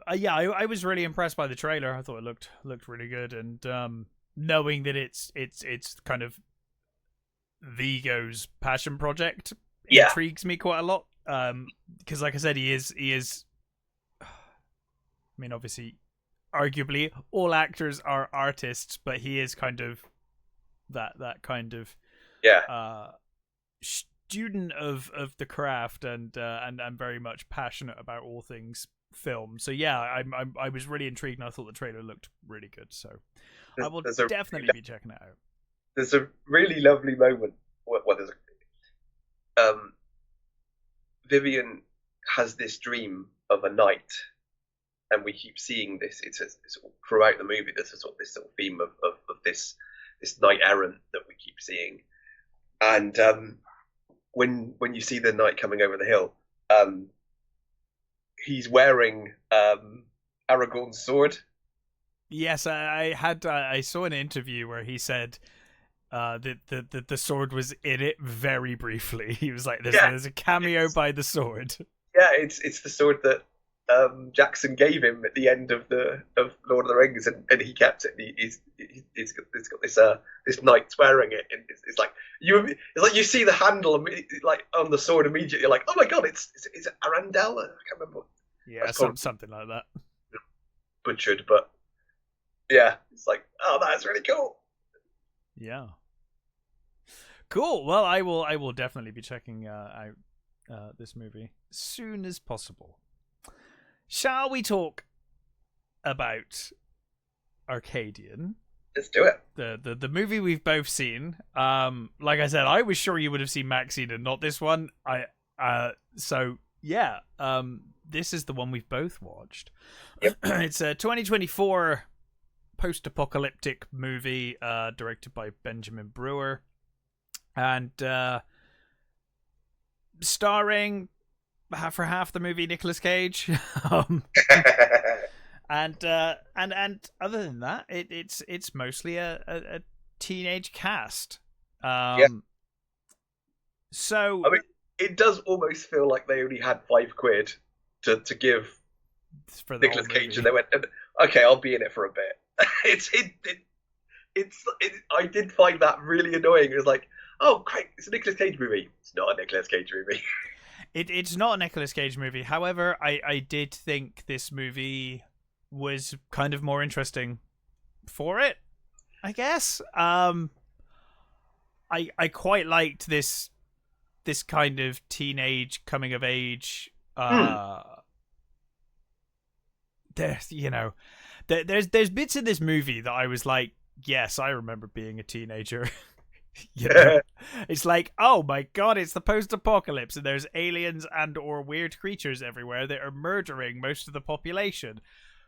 I was really impressed by the trailer. I thought it looked really good, and knowing that it's kind of Vigo's passion project intrigues me quite a lot. Because, like I said, he is. I mean, obviously, arguably, all actors are artists, but he is kind of that kind of student of the craft, and very much passionate about all things film. So yeah, I was really intrigued, and I thought the trailer looked really good. So I will definitely be checking it out. There's a really lovely moment. Vivian has this dream of a night, and we keep seeing this. It's throughout the movie. There's this sort of theme of this knight errant that we keep seeing. And when you see the knight coming over the hill, he's wearing Aragorn's sword. Yes, I saw an interview where he said that the sword was in it very briefly. He was like, "There's a cameo by the sword." Yeah, it's the sword that Jackson gave him at the end of Lord of the Rings, and he kept it. He's got this knight wearing it, and it's like you see the handle like on the sword immediately. You're like, oh my god, it's Arundel. I can't remember. Yeah, something like that. Butchered, but yeah, it's like, oh, that's really cool. Yeah. Cool. Well, I will definitely be checking out this movie as soon as possible. Shall we talk about Arcadian? Let's do it. The movie we've both seen. Like I said, I was sure you would have seen MaXXXine and not this one. This is the one we've both watched. Yep. It's a 2024 post-apocalyptic movie directed by Benjamin Brewer, and starring for half the movie Nicolas Cage. And other than that, it's mostly a teenage cast. So I mean, it does almost feel like they only had £5 to give for Nicolas Cage, and they went, "Okay, I'll be in it for a bit." I did find that really annoying. It was like, oh great, it's a Nicolas Cage movie. It's not a Nicolas Cage movie. It's not a Nicolas Cage movie. However, I did think this movie was kind of more interesting for it, I guess. I quite liked this this kind of teenage coming of age. There's there's bits in this movie that I was like, yes, I remember being a teenager. It's like, oh my god, it's the post-apocalypse and there's aliens and or weird creatures everywhere that are murdering most of the population.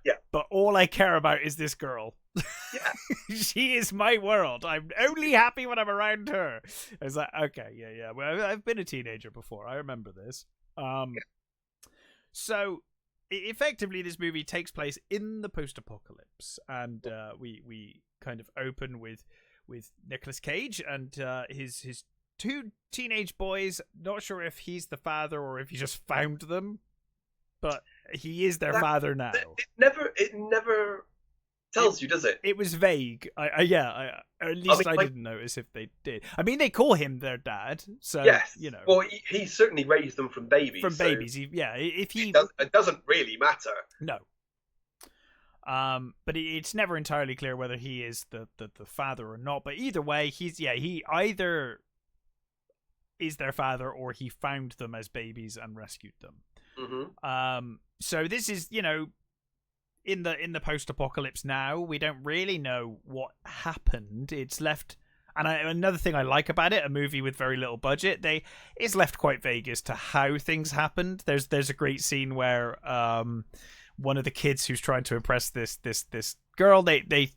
Yeah. But all I care about is this girl. Yeah. She is my world. I'm only happy when I'm around her. I was like, okay, yeah. Well, I've been a teenager before. I remember this. So effectively this movie takes place in the post-apocalypse, and we kind of open with Nicolas Cage and his two teenage boys. Not sure if he's the father or if he just found them, but he is their father now. It never tells you, does it? It was vague. At least I didn't notice if they did. I mean, they call him their dad, so yes. You know. Well, he certainly raised them from babies. It doesn't really matter. No. But it's never entirely clear whether he is the father or not. But either way, he either is their father or he found them as babies and rescued them. Mm-hmm. So this is, in the post-apocalypse now, we don't really know what happened. It's left, and another thing I like about it, a movie with very little budget, it's left quite vague as to how things happened. There's a great scene where one of the kids who's trying to impress this girl, they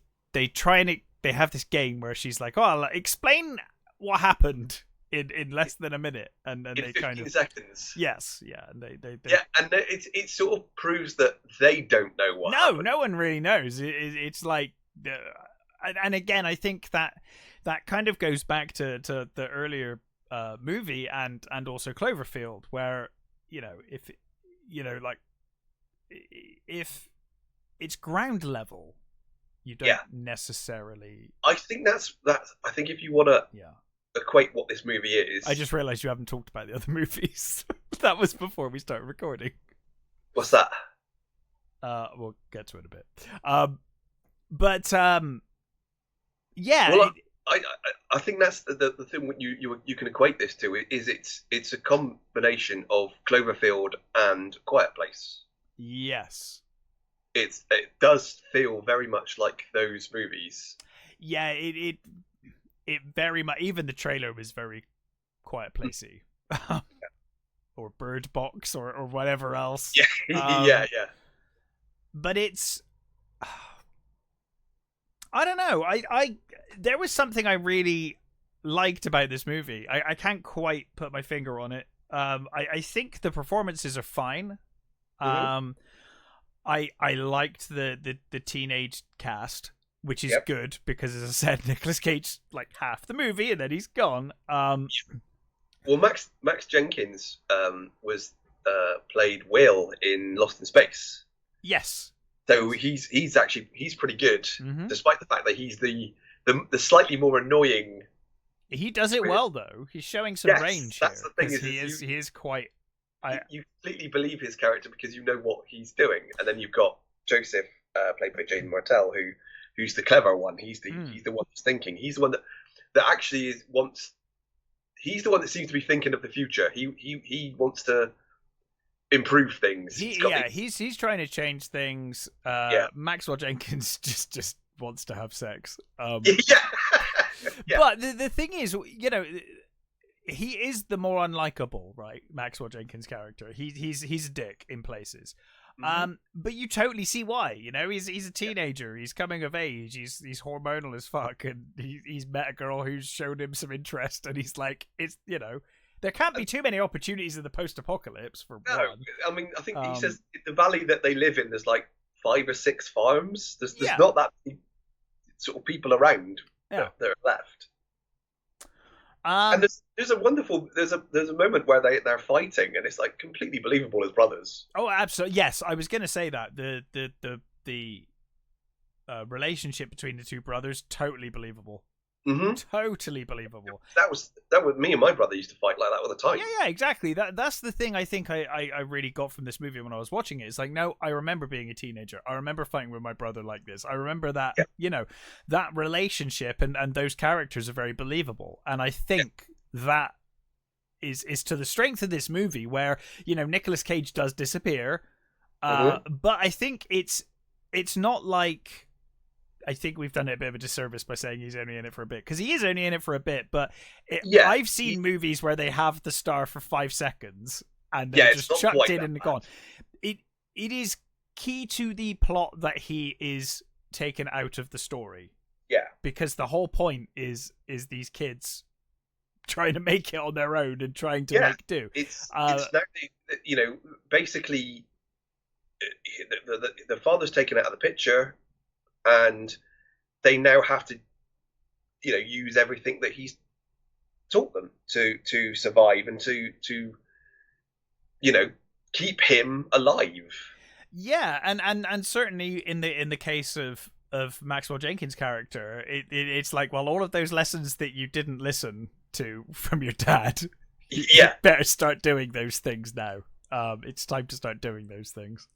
have this game where she's like, "Oh, explain what happened in less than a minute," and in they 15 seconds. Yes, yeah, and they and it sort of proves that they don't know what. No, no one really knows. It's like, and again, I think that kind of goes back to the earlier movie and also Cloverfield, where if it's ground level, you don't necessarily. I think that's. I think if you want to equate what this movie is. I just realised you haven't talked about the other movies. That was before we started recording. What's that? We'll get to it a bit. Yeah. Well, I think that's the thing. What you can equate this to is it's a combination of Cloverfield and Quiet Place. Yes. It does feel very much like those movies. Yeah, it very much. Even the trailer was very Quiet Placey, or Bird Box, or whatever else. Yeah, yeah. But it's, I don't know. I there was something I really liked about this movie. I can't quite put my finger on it. I think the performances are fine. Mm-hmm. I liked the teenage cast, which is good because, as I said, Nicolas Cage like half the movie and then he's gone. Well, Max Jenkins was played Will in Lost in Space. Yes. So he's pretty good, mm-hmm. despite the fact that he's the slightly more annoying. He does it well though. He's showing some range. That's here, the thing. He is quite. You completely believe his character because you know what he's doing, and then you've got Joseph, played by Jaden Martell, who's the clever one. He's the one that's thinking. He's the one that actually wants. He's the one that seems to be thinking of the future. He wants to improve things. He's trying to change things. Maxwell Jenkins just wants to have sex. Yeah. But the thing is, he is the more unlikable, right? Maxwell Jenkins' character. He's a dick in places. Mm-hmm. But you totally see why. He's a teenager. He's coming of age. He's hormonal as fuck, and he's met a girl who's shown him some interest, and he's like, there can't be too many opportunities in the post-apocalypse for one. I mean, I think he says the valley that they live in, there's like 5 or 6 farms. There's not that many sort of people around that are left. And there's a moment where they're fighting, and it's like completely believable as brothers. Oh, absolutely. Yes, I was going to say that the relationship between the two brothers, totally believable. Mm-hmm. Totally believable. That was me and my brother used to fight like that all the time. Yeah, exactly. That's the thing I think I really got from this movie when I was watching it. It's like, no, I remember being a teenager. I remember fighting with my brother like this. I remember that, that relationship and those characters are very believable. And I think that is to the strength of this movie, where Nicolas Cage does disappear, but I think it's not like. I think we've done it a bit of a disservice by saying he's only in it for a bit, because he is only in it for a bit. But I've seen movies where they have the star for 5 seconds and they're just chucked in and gone. It is key to the plot that he is taken out of the story. Yeah, because the whole point is these kids trying to make it on their own and trying to make do. It's now, basically the father's taken out of the picture. And they now have to, use everything that he's taught them to survive and to keep him alive. Yeah, and certainly in the case of Maxwell Jenkins' character, it's like, well, all of those lessons that you didn't listen to from your dad, you better start doing those things now. It's time to start doing those things.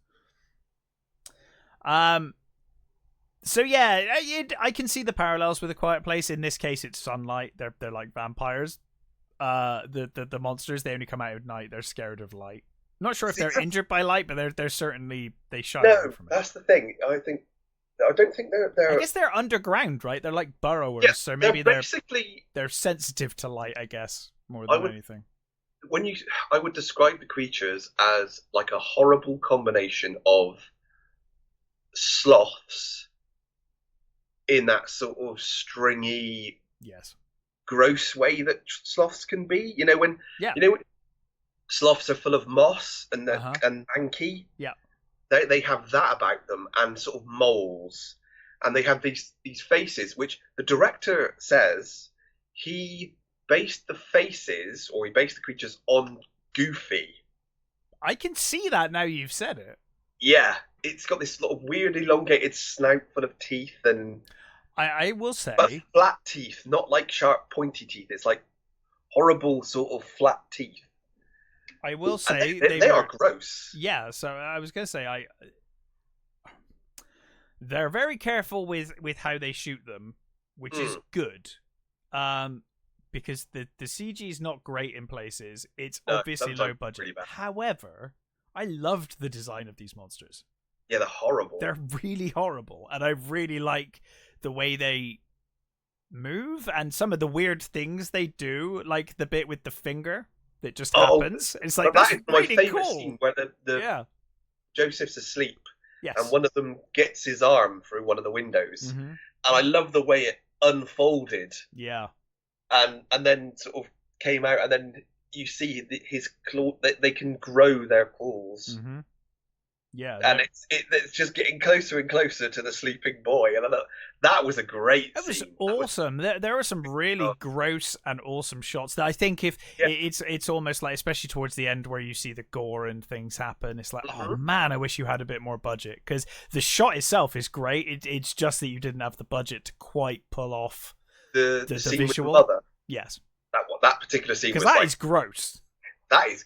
So yeah, I can see the parallels with A Quiet Place. In this case, it's sunlight. They're like vampires. The monsters, they only come out at night. They're scared of light. Not sure if they're injured by light, but they're certainly they shy away from it. That's the thing. I don't think they're. I guess they're underground, right? They're like burrowers, so maybe they're sensitive to light. I guess more than anything. I would describe the creatures as like a horrible combination of sloths. In that sort of stringy, gross way that sloths can be, when sloths are full of moss and and manky. Yeah, they have that about them, and sort of moles, and they have these faces, which the director says he based the faces, or he based the creatures on Goofy. I can see that now you've said it. Yeah, it's got this sort of weird elongated snout full of teeth and. I will say, but flat teeth, not like sharp pointy teeth. It's like horrible sort of flat teeth. I will say they are gross. Yeah, so I was gonna say they're very careful with how they shoot them, which is good. Because the CG is not great in places. It's obviously low budget. Really. However, I loved the design of these monsters. Yeah, they're horrible. They're really horrible, and I really like the way they move and some of the weird things they do, like the bit with the finger that just happens. It's like that's is really my favourite cool. Scene where the Joseph's asleep, and one of them gets his arm through one of the windows, and I love the way it unfolded. Yeah, and then sort of came out, and then you see his claw. They can grow their claws. Mm-hmm. Yeah, and it's just getting closer and closer to the sleeping boy, and I thought that was a great. That was scene. Awesome. There are some really gross and awesome shots that I think it's almost like, especially towards the end where you see the gore and things happen. It's like, oh man, I wish you had a bit more budget, because the shot itself is great. It's just that you didn't have the budget to quite pull off the scene visual. With the mother. Yes, that particular scene, because that is gross. That is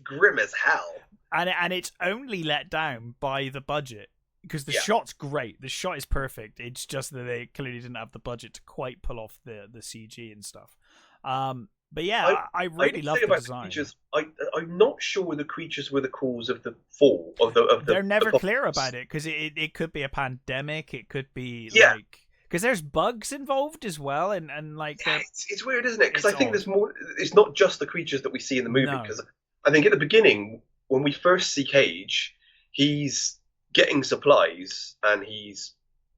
grim as hell. And it's only let down by the budget, because the shot's great. The shot is perfect. It's just that they clearly didn't have the budget to quite pull off the CG and stuff. But yeah, I really love the design. I'm not sure the creatures were the cause of the fall of the. They're never clear about it, because it could be a pandemic. It could be like. Because there's bugs involved as well, and like it's weird, isn't it? Because I think there's more. It's not just the creatures that we see in the movie. Because I think at the beginning, when we first see Cage, he's getting supplies and he's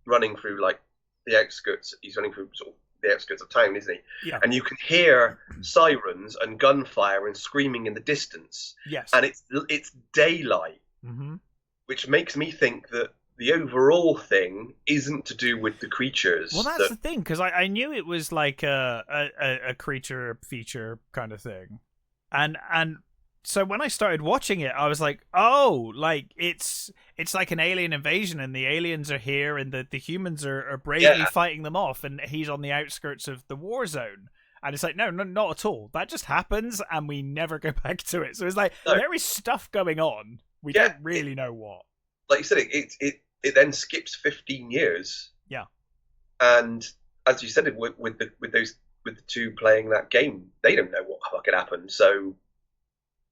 running through like the outskirts. He's running through sort of the outskirts of town, isn't he? Yeah. And you can hear sirens and gunfire and screaming in the distance. Yes. And it's daylight, which makes me think that the overall thing isn't to do with the creatures. Well, that's the thing, because I knew it was like a creature feature kind of thing, and so when I started watching it, I was like, oh, like it's like an alien invasion, and the aliens are here, and the humans are bravely fighting them off, and he's on the outskirts of the war zone. And it's like, no, not at all. That just happens, and we never go back to it. So it's like, there is stuff going on. We don't really know what. Like you said, it then skips 15 years. Yeah. And as you said, with those with the two playing that game. They don't know what fucking happened. So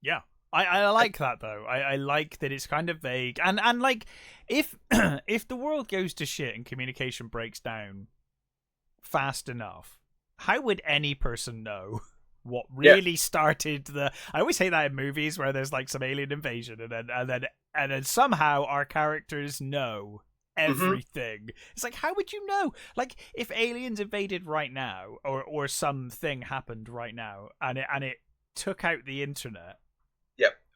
yeah, I like that though. I like that it's kind of vague, and like if if the world goes to shit and communication breaks down fast enough, how would any person know what really started the? I always say that in movies where there's like some alien invasion, and then somehow our characters know everything. It's like, how would you know? Like, if aliens invaded right now, or something happened right now, and it took out the internet,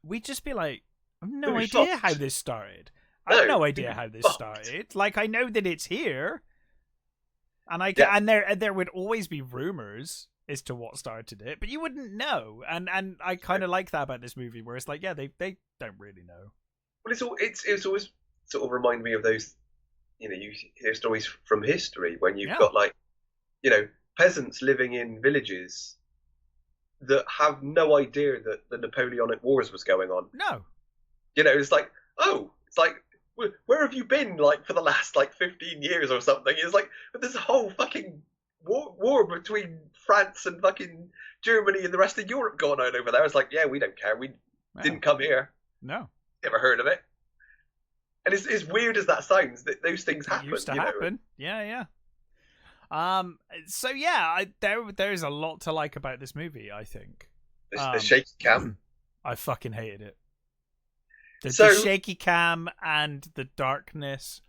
we'd just be like, I have no idea how this started. I have no idea how this started. Like, I know that it's here, and and there would always be rumors as to what started it, but you wouldn't know. And I kind of like that about this movie, where it's like, yeah, they don't really know. Well, it's always sort of remind me of those, you hear stories from history when you've got like, peasants living in villages that have no idea that the Napoleonic Wars was going on. No. It's like, it's like, where have you been, like, for the last, like, 15 years or something? It's like, but there's a whole fucking war between France and fucking Germany and the rest of Europe going on over there. It's like, yeah, we don't care. We didn't come here. No. Never heard of it. And as weird as that sounds, that those things happen. It used to happen. Yeah. So yeah, there's a lot to like about this movie, I think. The shaky cam. I fucking hated it. The shaky cam and the darkness.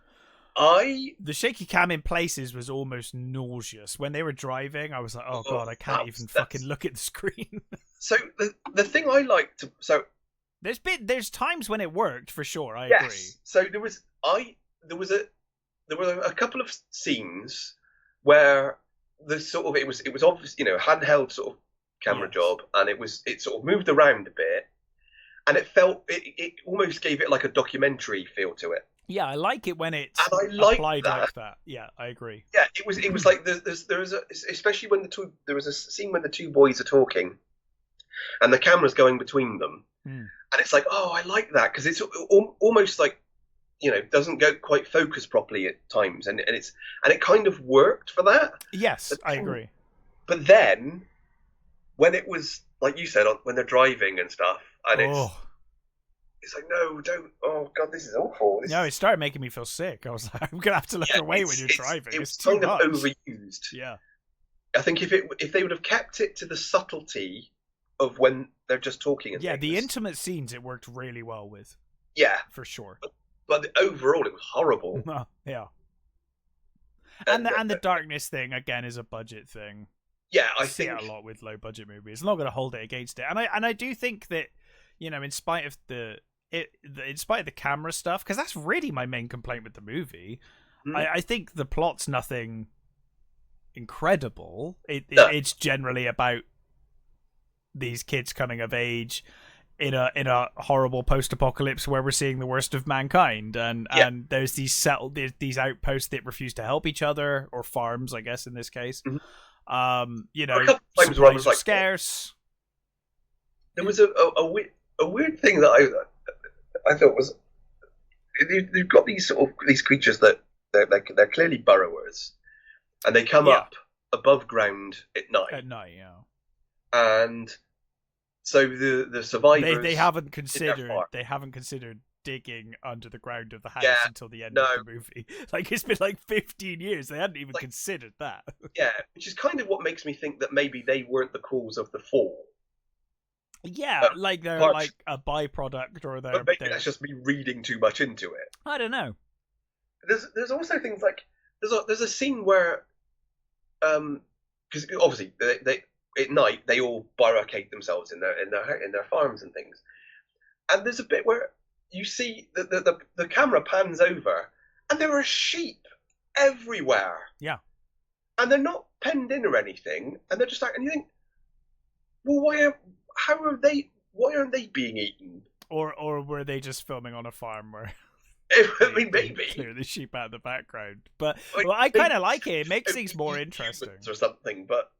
The shaky cam in places was almost nauseous. When they were driving, I was like, oh god, I can't even fucking look at the screen. So the thing I liked, there's times when it worked for sure. I agree. So there were a couple of scenes where it was obvious, handheld sort of camera job, and it sort of moved around a bit, and it almost gave it like a documentary feel to it. Yeah, I like it when it's applied like that. Yeah, I agree. Yeah, it was like especially when there was a scene when the two boys are talking, and the camera's going between them, and it's like, oh, I like that because it's almost like, doesn't go quite focused properly at times, and it kind of worked for that. Yes, I agree. But then, when it was like you said, when they're driving and stuff, and it's like, no, don't. Oh god, this is awful. It started making me feel sick. I was like, I'm gonna have to look away when you're driving. It's kind of overused. Yeah, I think if they would have kept it to the subtlety of when they're just talking. And the intimate scenes it worked really well with. Yeah, for sure. But overall, it was horrible. Yeah. And the darkness thing again is a budget thing. Yeah, I see it a lot with low budget movies. I'm not going to hold it against it, and I do think that, in spite of the camera stuff, because that's really my main complaint with the movie. I think the plot's nothing incredible. It's generally about these kids coming of age in a horrible post-apocalypse where we're seeing the worst of mankind, and there's these outposts that refuse to help each other, or farms, I guess in this case. A couple times where I was like, scarce. There was a weird thing that I thought was, you've got these creatures that they're clearly burrowers, and they come up above ground at night. At night, yeah. And so the survivors they haven't considered digging under the ground of the house until the end of the movie. Like, it's been like 15 years. They hadn't even considered that. Yeah, which is kind of what makes me think that maybe they weren't the cause of the fall. Yeah, like they're like a byproduct, or they're. But maybe that's just me reading too much into it. I don't know. There's also things like there's a scene where, because obviously they at night they all barricade themselves in their farms and things, and there's a bit where you see the camera pans over, and there are sheep everywhere. Yeah, and they're not penned in or anything, and they're just like, and you think, well, why aren't they being eaten? Or were they just filming on a farm where? I mean, maybe clear the sheep out of the background, but I kind of like it. It makes things more interesting, or something. But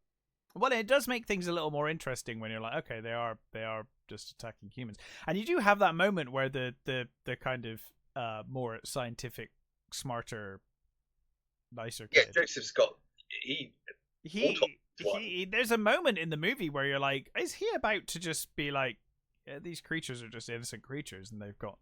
it does make things a little more interesting when you're like, okay, they are just attacking humans, and you do have that moment where the kind of more scientific, smarter, nicer kid. Yeah, Joseph Scott. there's a moment in the movie where you're like, is he about to just be like, yeah, these creatures are just innocent creatures, and they've got,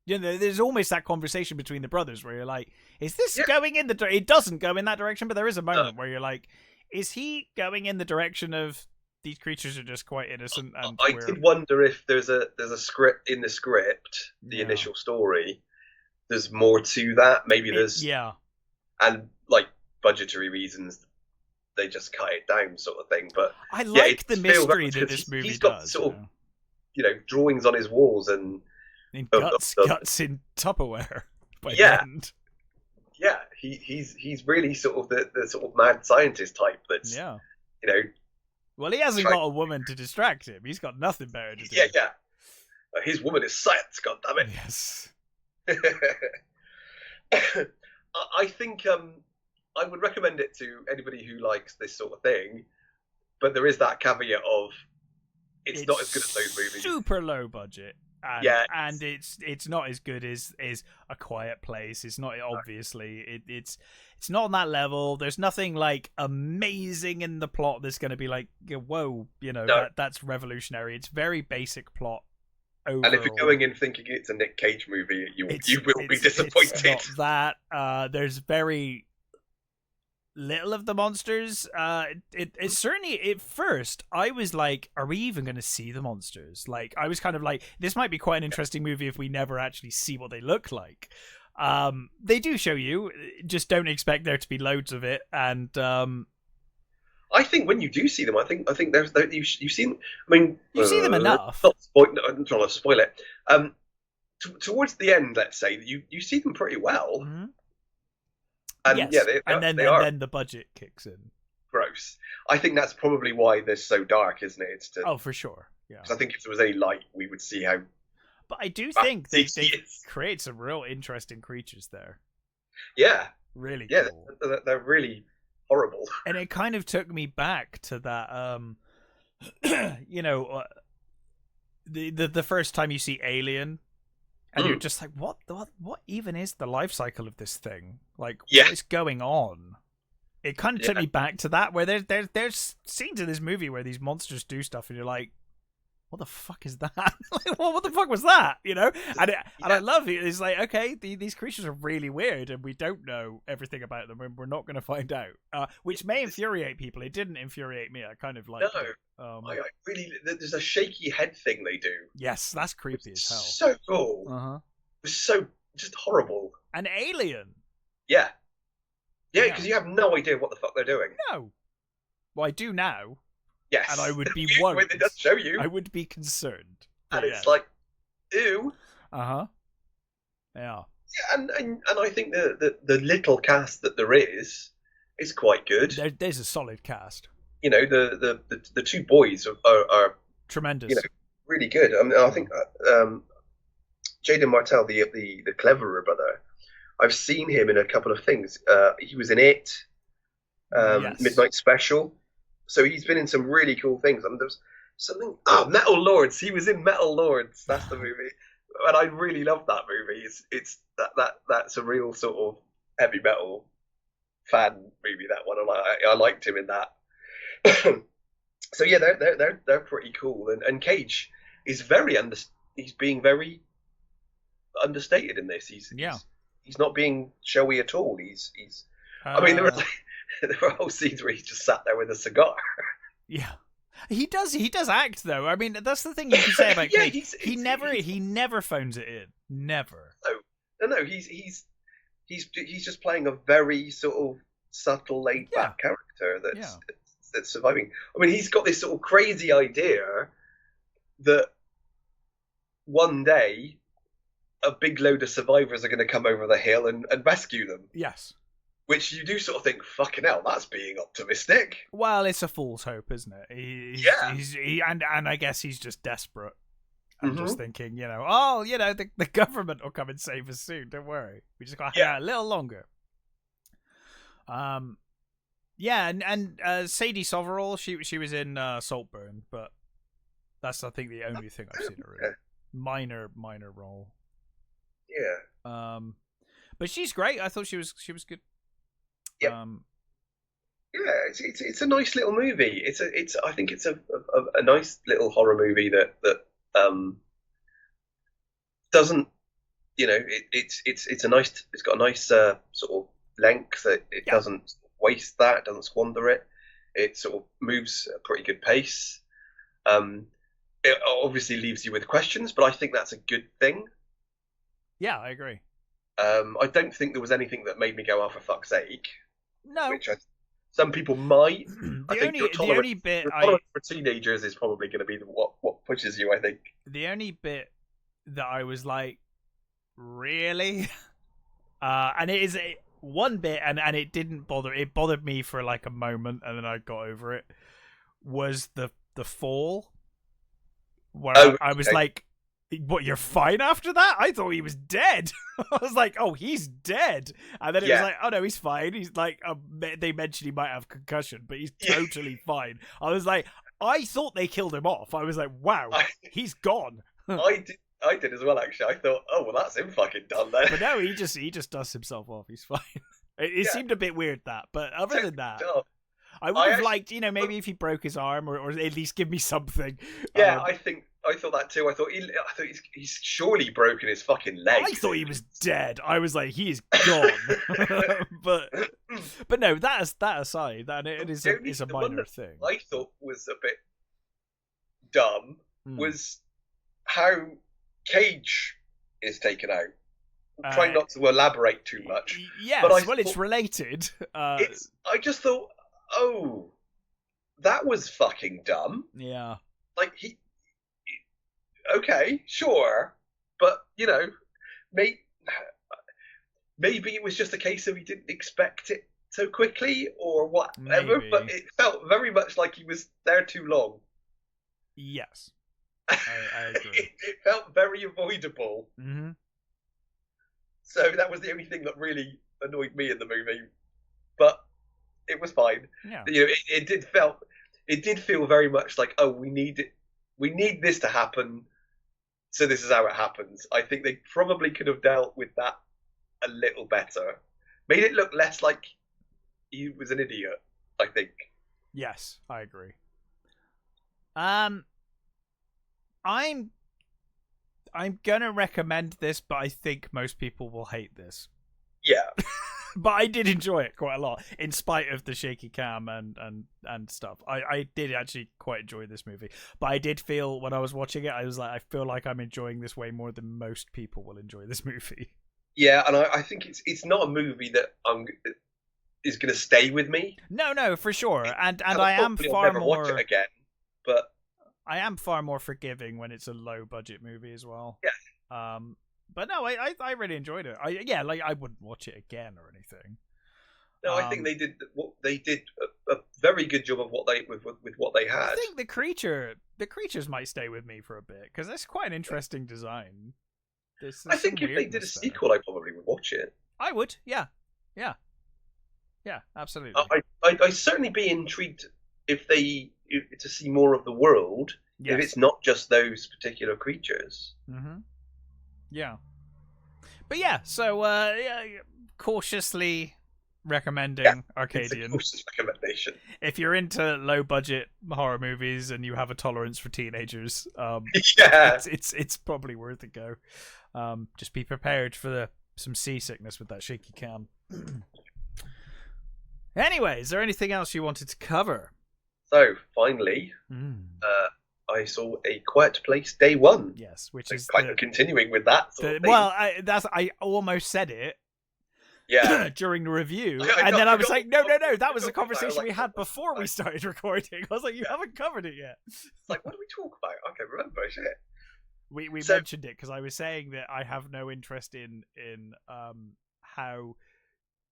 there's almost that conversation between the brothers where you're like, is this going in the it doesn't go in that direction, but there is a moment where you're like, is he going in the direction of these creatures are just quite innocent? And I did wonder if there's a script in the script, the initial story. There's more to that. Maybe there's and like budgetary reasons, they just cut it down, sort of thing. But I like the mystery that this movie he's got does. Sort of, drawings on his walls and guts in Tupperware. By the end. Yeah, he's really sort of the sort of mad scientist type. That's Well, he hasn't got a woman to distract him. He's got nothing better to do. Yeah. His woman is science. God damn it. Yes. I think I would recommend it to anybody who likes this sort of thing, but there is that caveat of it's not as good as those movies. Super low budget. And it's not as good as A Quiet Place. It's not, obviously it's not on that level. There's nothing like amazing in the plot that's going to be like, whoa, that's revolutionary. It's very basic plot. Overall. And if you're going in thinking it's a Nick Cage movie, you will be disappointed. It's not that. There's very little of the monsters. It's certainly, at first I was like, are we even going to see the monsters? Like, I was kind of like, this might be quite an interesting movie if we never actually see what they look like. They do show you, just don't expect there to be loads of it. And I think when you do see them, I think there's you've seen. I mean, you see them enough. I'm trying to spoil it. Towards the end, let's say you see them pretty well. Mm-hmm. And yes. Then the budget kicks in. Gross. I think that's probably why they're so dark, isn't it? Oh, for sure. Yeah. Because I think if there was any light, we would see how. But I do think they create some real interesting creatures there. Yeah. Really. Yeah, cool. They're really horrible. And it kind of took me back to that, the first time you see Alien, and you're just like, what even is the life cycle of this thing? Like, what is going on? It kind of took me back to that, where there's scenes in this movie where these monsters do stuff, and you're like, what the fuck is that? Like, what the fuck was that? And I love it. It's like, okay, these creatures are really weird, and we don't know everything about them, and we're not going to find out. Which may infuriate people. It didn't infuriate me. I kind of liked it. I really. There's a shaky head thing they do. Yes, that's creepy as hell. So cool. It's so just horrible. An alien. Yeah, because you have no idea what the fuck they're doing. No. Well, I do now. Yes. And I would be worried. When it does show you. I would be concerned. And it's like, ew. Uh-huh. Yeah. And I think the little cast that there is quite good. There's a solid cast. The two boys are tremendous. Really good. I mean, I think Jaden Martell, the cleverer brother, I've seen him in a couple of things. He was in It, Midnight Special. So he's been in some really cool things. I mean, there's something. Metal Lords. He was in Metal Lords. That's the movie, and I really love that movie. It's that's a real sort of heavy metal fan movie. That one, and I liked him in that. So yeah, they're pretty cool. And Cage is he's being very understated in this. He's not being showy at all. He's. I mean, there were whole scenes where he just sat there with a cigar. Yeah, he does act though. I mean, that's the thing you can say about Cage. He never phones it in. Never. No. He's just playing a very sort of subtle, laid back character that's surviving. I mean, he's got this sort of crazy idea that one day a big load of survivors are going to come over the hill and rescue them. Yes. Which you do sort of think, fucking hell, that's being optimistic. Well, it's a fool's hope, isn't it? And I guess he's just desperate. I'm just thinking, the government will come and save us soon. Don't worry. We just got to hang out a little longer. And Sadie Soverall, she was in Saltburn, but that's, I think, the only thing I've seen her in. Minor role. Yeah. But she's great. I thought she was good. Yep. Yeah, it's a nice little movie. I think it's a nice little horror movie that doesn't, it's a nice, it's got a nice sort of length. It Yeah. doesn't waste that, doesn't squander it. It sort of moves at a pretty good pace. Um, it obviously leaves you with questions, but I think that's a good thing. Yeah, I agree. I don't think there was anything that made me go, "Oh, for fuck's sake," No. which some people might. I think The only bit your tolerance for teenagers is probably going to be what pushes you. I think the only bit that I was like, really, and it is one bit, and it didn't bother. It bothered me for like a moment, and then I got over it. Was the fall where I was like, "What? You're fine after that?" I thought he was dead. I was like, "Oh, he's dead," and then it was like, "Oh no, he's fine." He's like, they mentioned he might have concussion, but he's totally fine. I was like, I thought they killed him off. I was like, "Wow, he's gone." I did as well. Actually, I thought, "Oh well, that's him fucking done then." But no, he just dusts himself off. He's fine. It seemed a bit weird that, but other than that, I would have liked, maybe if he broke his arm or at least give me something. Yeah, I thought that too. I thought he's surely broken his fucking leg. I thought he was dead. I was like, he is gone. but no, that aside, that it's a minor thing. I thought was a bit dumb was how Cage is taken out. I'm trying not to elaborate too much. Yes, but it's related. I just thought, oh, that was fucking dumb. Yeah. Like okay, sure, but maybe it was just a case of he didn't expect it so quickly or whatever. Maybe. But it felt very much like he was there too long. Yes, I agree. It felt very avoidable. Mm-hmm. So that was the only thing that really annoyed me in the movie, but it was fine. Yeah. It did feel very much like, oh, we need this to happen, so this is how it happens. I think they probably could have dealt with that a little better, made it look less like he was an idiot. I think. Yes, I agree. I'm gonna recommend this, but I think most people will hate this. Yeah. But I did enjoy it quite a lot, in spite of the shaky cam and stuff. I did actually quite enjoy this movie. But I did feel, when I was watching it, I was like, I feel like I'm enjoying this way more than most people will enjoy this movie. Yeah, and I think it's not a movie that is going to stay with me. No, for sure. And I am far more... watch it again, but... I am far more forgiving when it's a low budget movie as well. Yeah. But no, I really enjoyed it. I wouldn't watch it again or anything. No, I think they did a very good job of with what they had. I think the creatures might stay with me for a bit because that's quite an interesting design. I think if they did a sequel, I probably would watch it. I would, yeah, absolutely. I'd certainly be intrigued to see more of the world. Yes. If it's not just those particular creatures. Mm-hmm. Yeah. But yeah, so cautiously recommending Arcadian. It's a cautious recommendation. If you're into low budget horror movies and you have a tolerance for teenagers, it's probably worth a go. Just be prepared for some seasickness with that shaky cam. Anyway, is there anything else you wanted to cover? So finally, I saw A Quiet Place Day One. Yes, which is kind of continuing with that. I almost said it. Yeah. During the review, and then I was like, no, that was a conversation we had before we started recording. I was like, you haven't covered it yet. Like, what do we talk about? I can't remember. Shit. We mentioned it because I was saying that I have no interest in how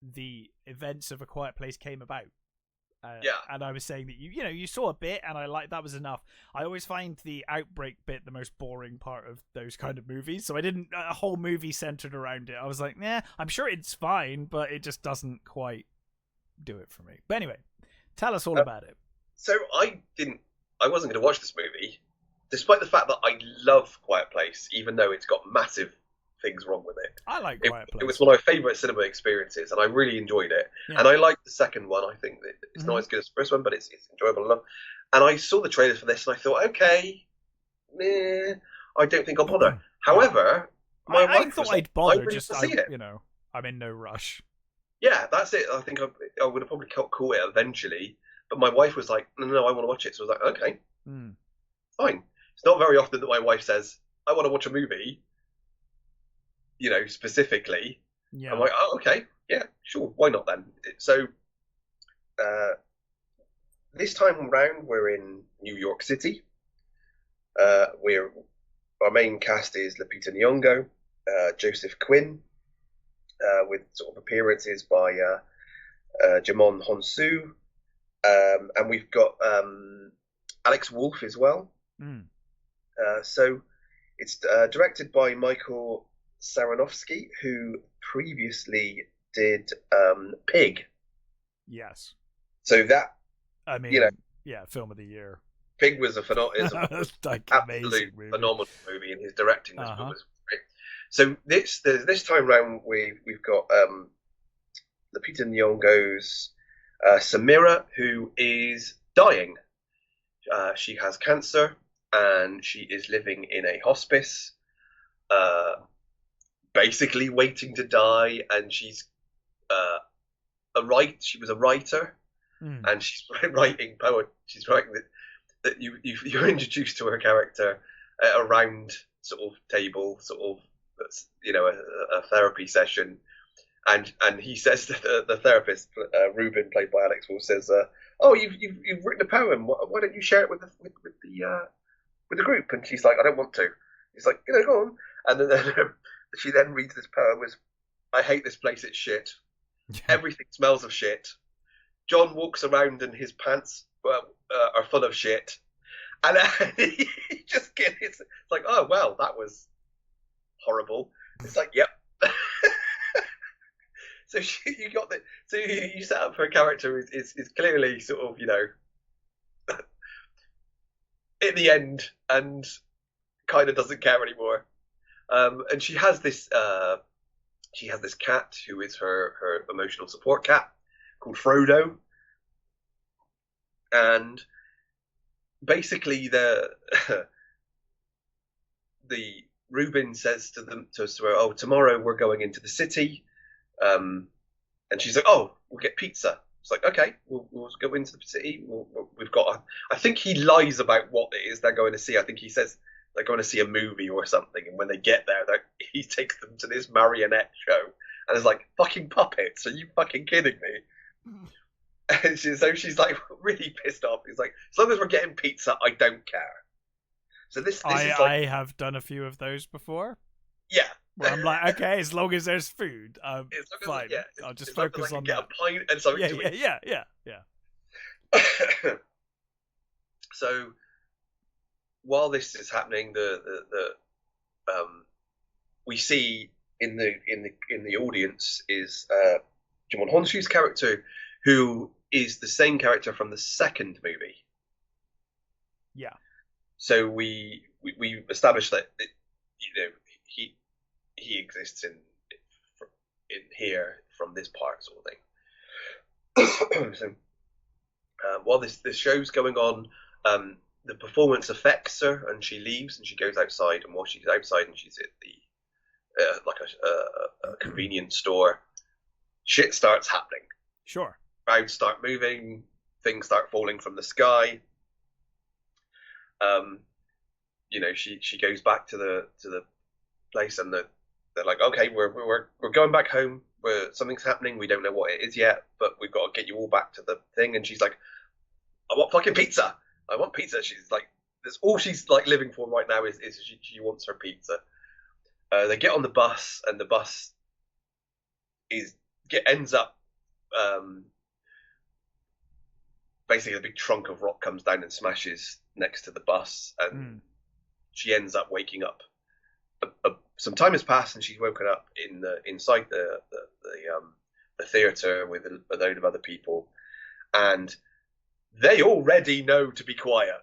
the events of A Quiet Place came about. And I was saying that you saw a bit, and I like that was enough. I always find the outbreak bit the most boring part of those kind of movies, so I didn't a whole movie centered around it. I was like, nah, I'm sure it's fine, but it just doesn't quite do it for me. But anyway, tell us all about it. So I wasn't going to watch this movie, despite the fact that I love Quiet Place, even though it's got massive things wrong with it. I like Quiet Place. It was one of my favourite cinema experiences, and I really enjoyed it. Yeah. And I liked the second one. I think that it's not as good as the first one, but it's enjoyable enough. And I saw the trailers for this, and I thought, okay, meh, I don't think I'll bother. However, my wife I thought I'd bother. really Just see it. you know, I'm in no rush. Yeah, that's it. I think I would have probably caught it eventually, but my wife was like, no, I want to watch it. So I was like, okay, fine. It's not very often that my wife says, I want to watch a movie, you know, specifically. Yeah. I'm like, oh, okay, yeah, sure, why not then? So this time round, we're in New York City. Our main cast is Lupita Nyong'o, Joseph Quinn, with sort of appearances by Jamon Honsu, and we've got Alex Wolff as well. So it's directed by Michael Saranovsky, who previously did Pig. Yes. So that, I mean, yeah, film of the year. Pig was absolutely phenomenal movie, and his directing was great. So this time round, we've got Lupita Nyong'o's Samira, who is dying. She has cancer, and she is living in a hospice, basically waiting to die. And she's she was a writer, and she's writing poetry. She's writing that you're introduced to her character at a round sort of table, sort of, you know, a therapy session, and he says that the therapist, Ruben, played by Alex Wolff, says, "Oh, you've written a poem. Why don't you share it with the group?" And she's like, "I don't want to." He's like, "You know, go on." And then she then reads this poem as, "I hate this place. It's shit. Everything smells of shit. John walks around and his pants are full of shit." And he just it's like, "Oh, well, that was horrible." It's like, yep. So you set up her character is clearly sort of, you know, in the end, and kind of doesn't care anymore. And she has this cat who is her emotional support cat called Frodo, and basically the Ruben says to her, "Oh, tomorrow we're going into the city," and she's like, "Oh, we'll get pizza." It's like, "Okay, we'll go into the city. We've got." I think he lies about what it is they're going to see. I think he says they're going to see a movie or something, and when they get there, he takes them to this marionette show, and it's like, "Fucking puppets? Are you fucking kidding me?" And she's like really pissed off. He's like, "As long as we're getting pizza, I don't care." So this is like, I have done a few of those before. Yeah. Where I'm like, okay, as long as there's food, fine. I'll just focus on that. Get a pint and something to eat. Yeah. So while this is happening, we see in the audience is Jimon Honsu's character, who is the same character from the second movie. Yeah. So we established that you know he exists in here from this part, sort of thing. So while this show's going on, the performance affects her, and she leaves and she goes outside. And while she's outside and she's at the like a convenience store, shit starts happening. Sure. Crowds start moving, things start falling from the sky. You know, she goes back to the place, and they're like, "Okay, we're going back home. Something's happening. We don't know what it is yet, but we've got to get you all back to the thing." And she's like, "I want fucking pizza. I want pizza." She's like, that's all she's like living for right now is she wants her pizza. They get on the bus, and the bus ends up basically a big trunk of rock comes down and smashes next to the bus, and she ends up waking up. Some time has passed, and she's woken up inside the theater with a load of other people, and they already know to be quiet.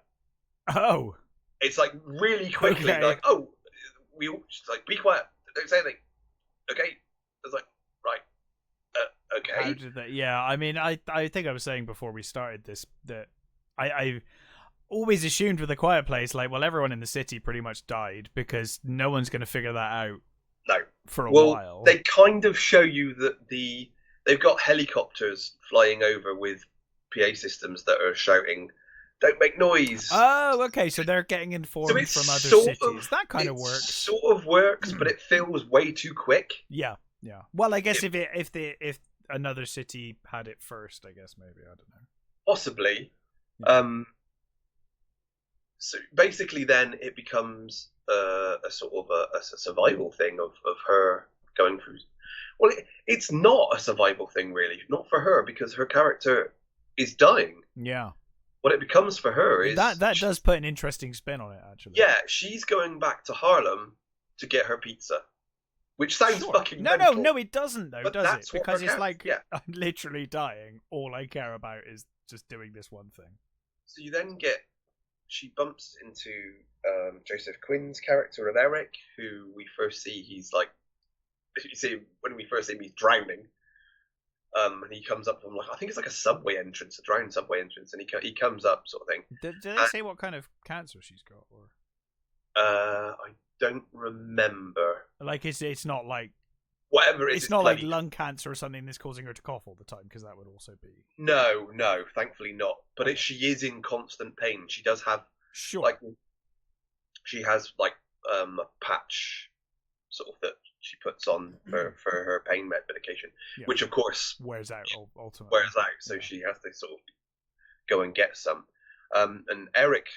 Oh, it's like really quickly, like, "Oh, she's like, be quiet. don't say anything. Okay, I was like, right, How okay. did that? Yeah, I mean, I think I was saying before we started this that I always assumed with A Quiet Place, like, well, everyone in the city pretty much died because no one's going to figure that out No. for a Well, while. they kind of show you that they've got helicopters flying over with PA systems that are shouting, "Don't make noise." Oh, okay, so they're getting So informed it's from other sort cities. of That kind of it works. sort of works, but it feels way too quick. Yeah, yeah. Well, I guess if another city had it first, I guess maybe, I don't know. Possibly. Yeah. So basically, then it becomes a sort of a survival thing of her going through. Well, it's not a survival thing really, not for her because her character is dying. Yeah. What it becomes for her is that does put an interesting spin on it, actually. Yeah, she's going back to Harlem to get her pizza, which sounds fucking mental. No, it doesn't though, but does it? Because it's like, yeah. I'm literally dying. All I care about is just doing this one thing. So you then she bumps into Joseph Quinn's character of Eric, who we first see. He's like, you see when we first see him, he's drowning. And he comes up from like, I think it's like a subway entrance, a drowned subway entrance, and he comes up sort of thing. Did they say what kind of cancer she's got, or? I don't remember. Like it's not like whatever it is. It's not like lung cancer or something that's causing her to cough all the time, because that would also be. No, thankfully not. But she is in constant pain. She does have like she has like a patch sort of that she puts on for her pain medication, which of course wears out ultimately. Wears out, so she has to sort of go and get some. And Eric,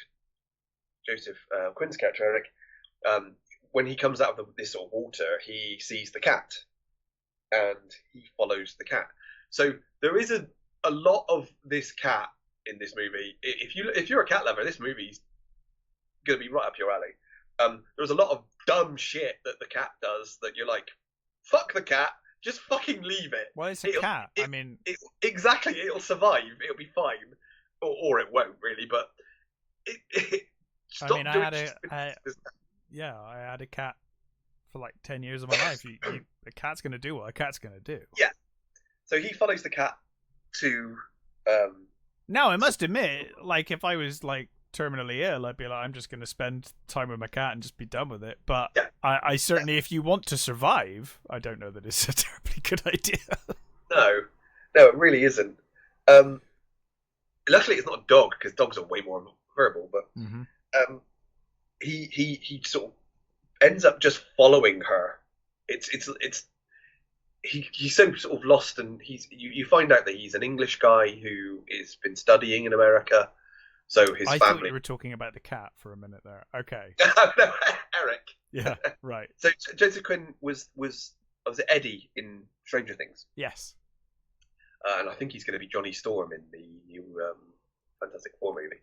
Joseph Quinn's character Eric, when he comes out of this sort of water, he sees the cat, and he follows the cat. So there is a lot of this cat in this movie. If you're a cat lover, this movie's gonna be right up your alley. There's a lot of dumb shit that the cat does that you're like, fuck the cat, just fucking leave it. Well, it's a cat. I mean, exactly, it'll survive. It'll be fine, or it won't really. But stop doing. I had a cat for like 10 years of my life. A cat's gonna do what a cat's gonna do. Yeah. So he follows the cat to. Now I must admit, like, if I was like terminally ill, I'd be like, I'm just going to spend time with my cat and just be done with it. But yeah. I certainly, if you want to survive, I don't know that it's a terribly good idea. No, it really isn't. Luckily, it's not a dog, because dogs are way more verbal. But he sort of ends up just following her. He's so sort of lost, and you find out that he's an English guy who has been studying in America. So his family. I thought you were talking about the cat for a minute there. Okay. No, Eric. Yeah, right. So Joseph Quinn was it Eddie in Stranger Things? Yes. And I think he's going to be Johnny Storm in the new Fantastic Four movie.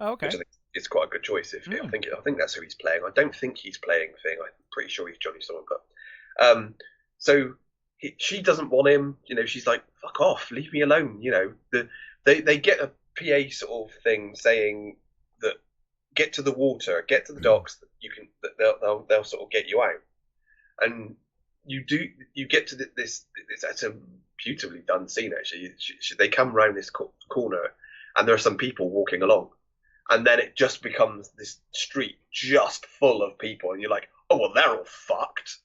Oh, okay. Which I think is quite a good choice. I think that's who he's playing. I don't think he's playing Thing. I'm pretty sure he's Johnny Storm. But so she doesn't want him. She's like, "Fuck off, leave me alone." They get a PA sort of thing saying that get to the water, get to the docks. They'll sort of get you out, and you get to this. It's a beautifully done scene actually. They come around this corner, and there are some people walking along, and then it just becomes this street just full of people, and you're like, oh well, they're all fucked.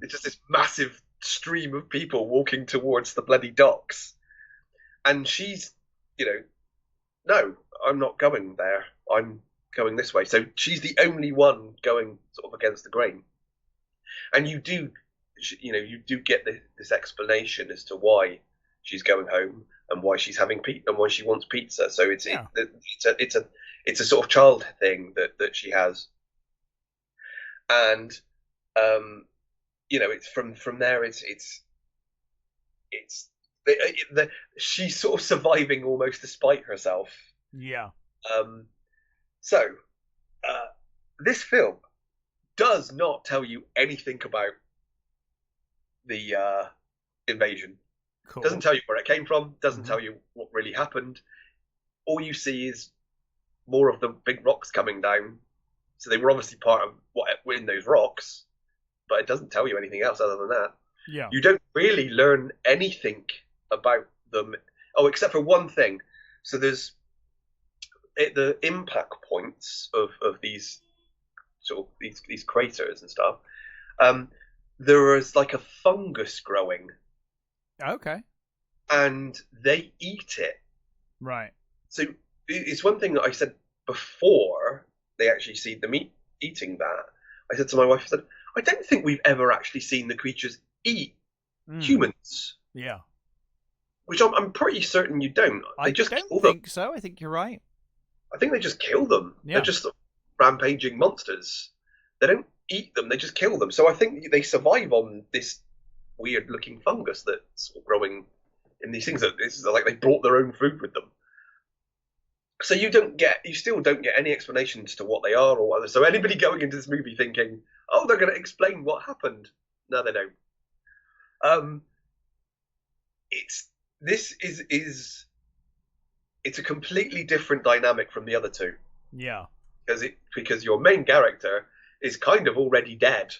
It's just this massive stream of people walking towards the bloody docks, and she's, no, I'm not going there. I'm going this way. So she's the only one going sort of against the grain. And you do get this explanation as to why she's going home and why she's having pizza and why she wants pizza. So it's a sort of child thing that she has. And it's from there. She's sort of surviving almost despite herself. Yeah. So this film does not tell you anything about the invasion. Cool. Doesn't tell you where it came from. Doesn't tell you what really happened. All you see is more of the big rocks coming down. So they were obviously part of what in those rocks, but it doesn't tell you anything else other than that. Yeah. You don't really learn anything about them. Oh, except for one thing. So there's the impact points of these sort of these craters and stuff. There is like a fungus growing. Okay. And they eat it. Right. So it's one thing that I said before they actually see them eating that. I said to my wife, I said, I don't think we've ever actually seen the creatures eat humans. Yeah. Which I'm pretty certain you don't. They just I kill don't them. think so. I think you're right. I think they just kill them. Yeah. They're just rampaging monsters. They don't eat them, they just kill them. So I think they survive on this weird looking fungus that's growing in these things. It's like they brought their own food with them. So you still don't get any explanations to what they are or whatever. So anybody going into this movie thinking, oh, they're going to explain what happened. No, they don't. It's a completely different dynamic from the other two. Yeah. Because your main character is kind of already dead.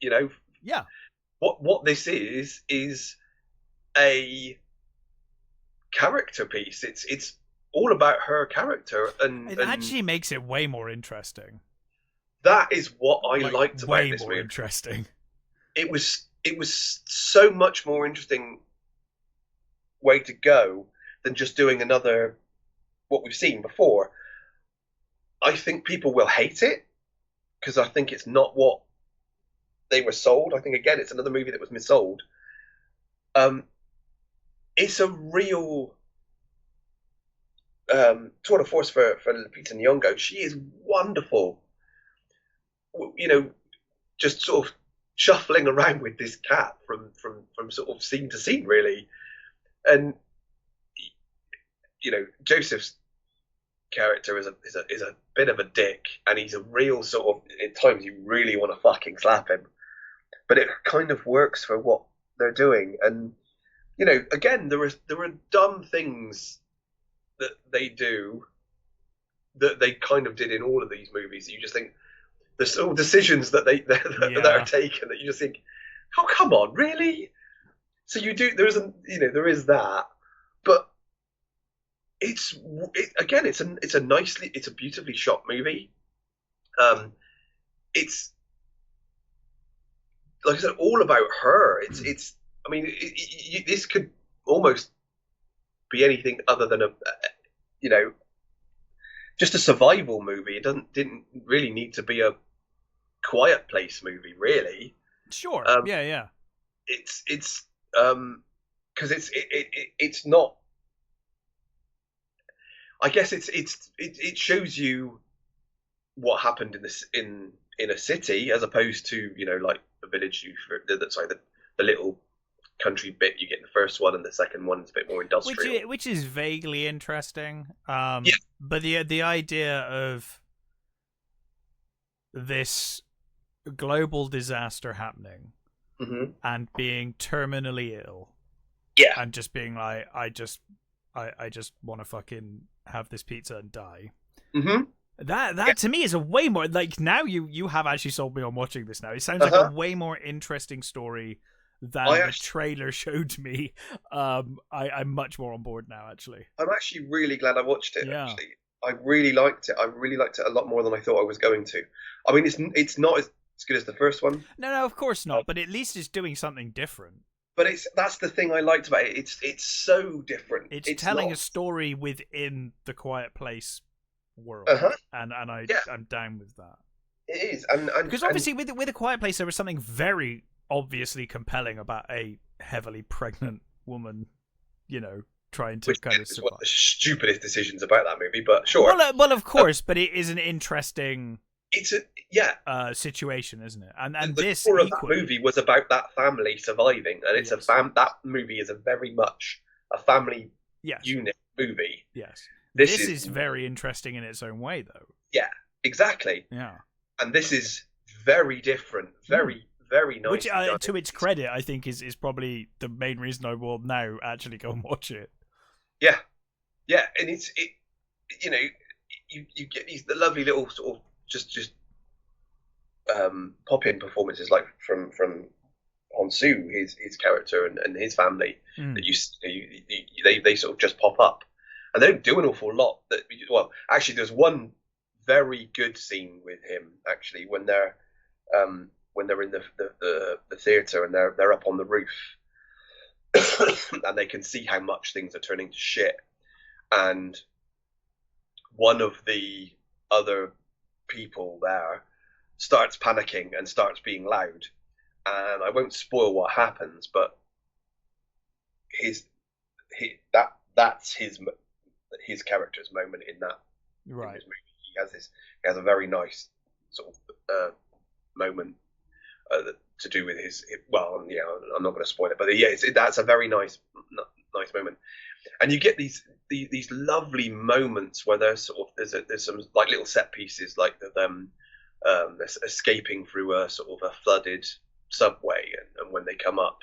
You know? Yeah. What this is a character piece. It's all about her character, and it actually makes it way more interesting. That is what I liked about this movie. Way more interesting. It was so much more interesting way to go than just doing another what we've seen before. I think people will hate it because I think it's not what they were sold. I think again it's another movie that was missold. It's a real tour de force for Lupita Nyong'o. She is wonderful. You know, just sort of shuffling around with this cat from sort of scene to scene, really. And you know, Joseph's character is a bit of a dick, and he's a real sort of, at times you really want to fucking slap him, but it kind of works for what they're doing. And you know, again, there are dumb things that they do that they kind of did in all of these movies. You just think the sort of decisions that that are taken that you just think, oh come on, really? So you do, there is that, but it's a beautifully shot movie. It's like I said, all about her. It's I mean, this could almost be anything other than just a survival movie. It didn't really need to be a Quiet Place movie, really. Sure. Yeah. It's because it's not. I guess it shows you what happened in a city as opposed to like the village. The little country bit you get in the first one, and the second one is a bit more industrial, which is vaguely interesting. Yeah. But the idea of this global disaster happening and being terminally ill, and just being like, I just want to fucking have this pizza and die. That to me is a way more, like, now you have actually sold me on watching this now. It sounds like a way more interesting story than the trailer showed me. I'm much more on board now, actually. I'm actually really glad I watched it. Yeah. Actually, I really liked it. I really liked it a lot more than I thought I was going to. I mean, it's not as good as the first one. No, of course not. But at least it's doing something different. But that's the thing I liked about it. It's so different. It's telling a story within the Quiet Place world, and I'm down with that. It is, and because obviously with a Quiet Place there was something very obviously compelling about a heavily pregnant woman, trying to kind of survive. One of the stupidest decisions about that movie, but sure. Well, of course, but it is an interesting. It's situation, isn't it? And the core of that movie was about that family surviving, and it's that movie is very much a family unit movie. Yes, this is very interesting in its own way, though. Yeah, exactly. Yeah, and this is very different, very nice. Which, to its credit, I think is probably the main reason I will now actually go and watch it. Yeah, and you get these lovely little sort of just pop-in performances like from Honsu, his character and his family, that they sort of just pop up, and they don't do an awful lot. Well, actually, there's one very good scene with him actually when they're in the theater and they're up on the roof and they can see how much things are turning to shit, and one of the other people there starts panicking and starts being loud, and I won't spoil what happens, but that's his character's moment in that right. in his movie. He has a very nice sort of moment to do with his. Well, yeah, I'm not going to spoil it, but yeah, that's a very nice moment, and you get these lovely moments where there's some like little set pieces like them escaping through a sort of a flooded subway, and when they come up,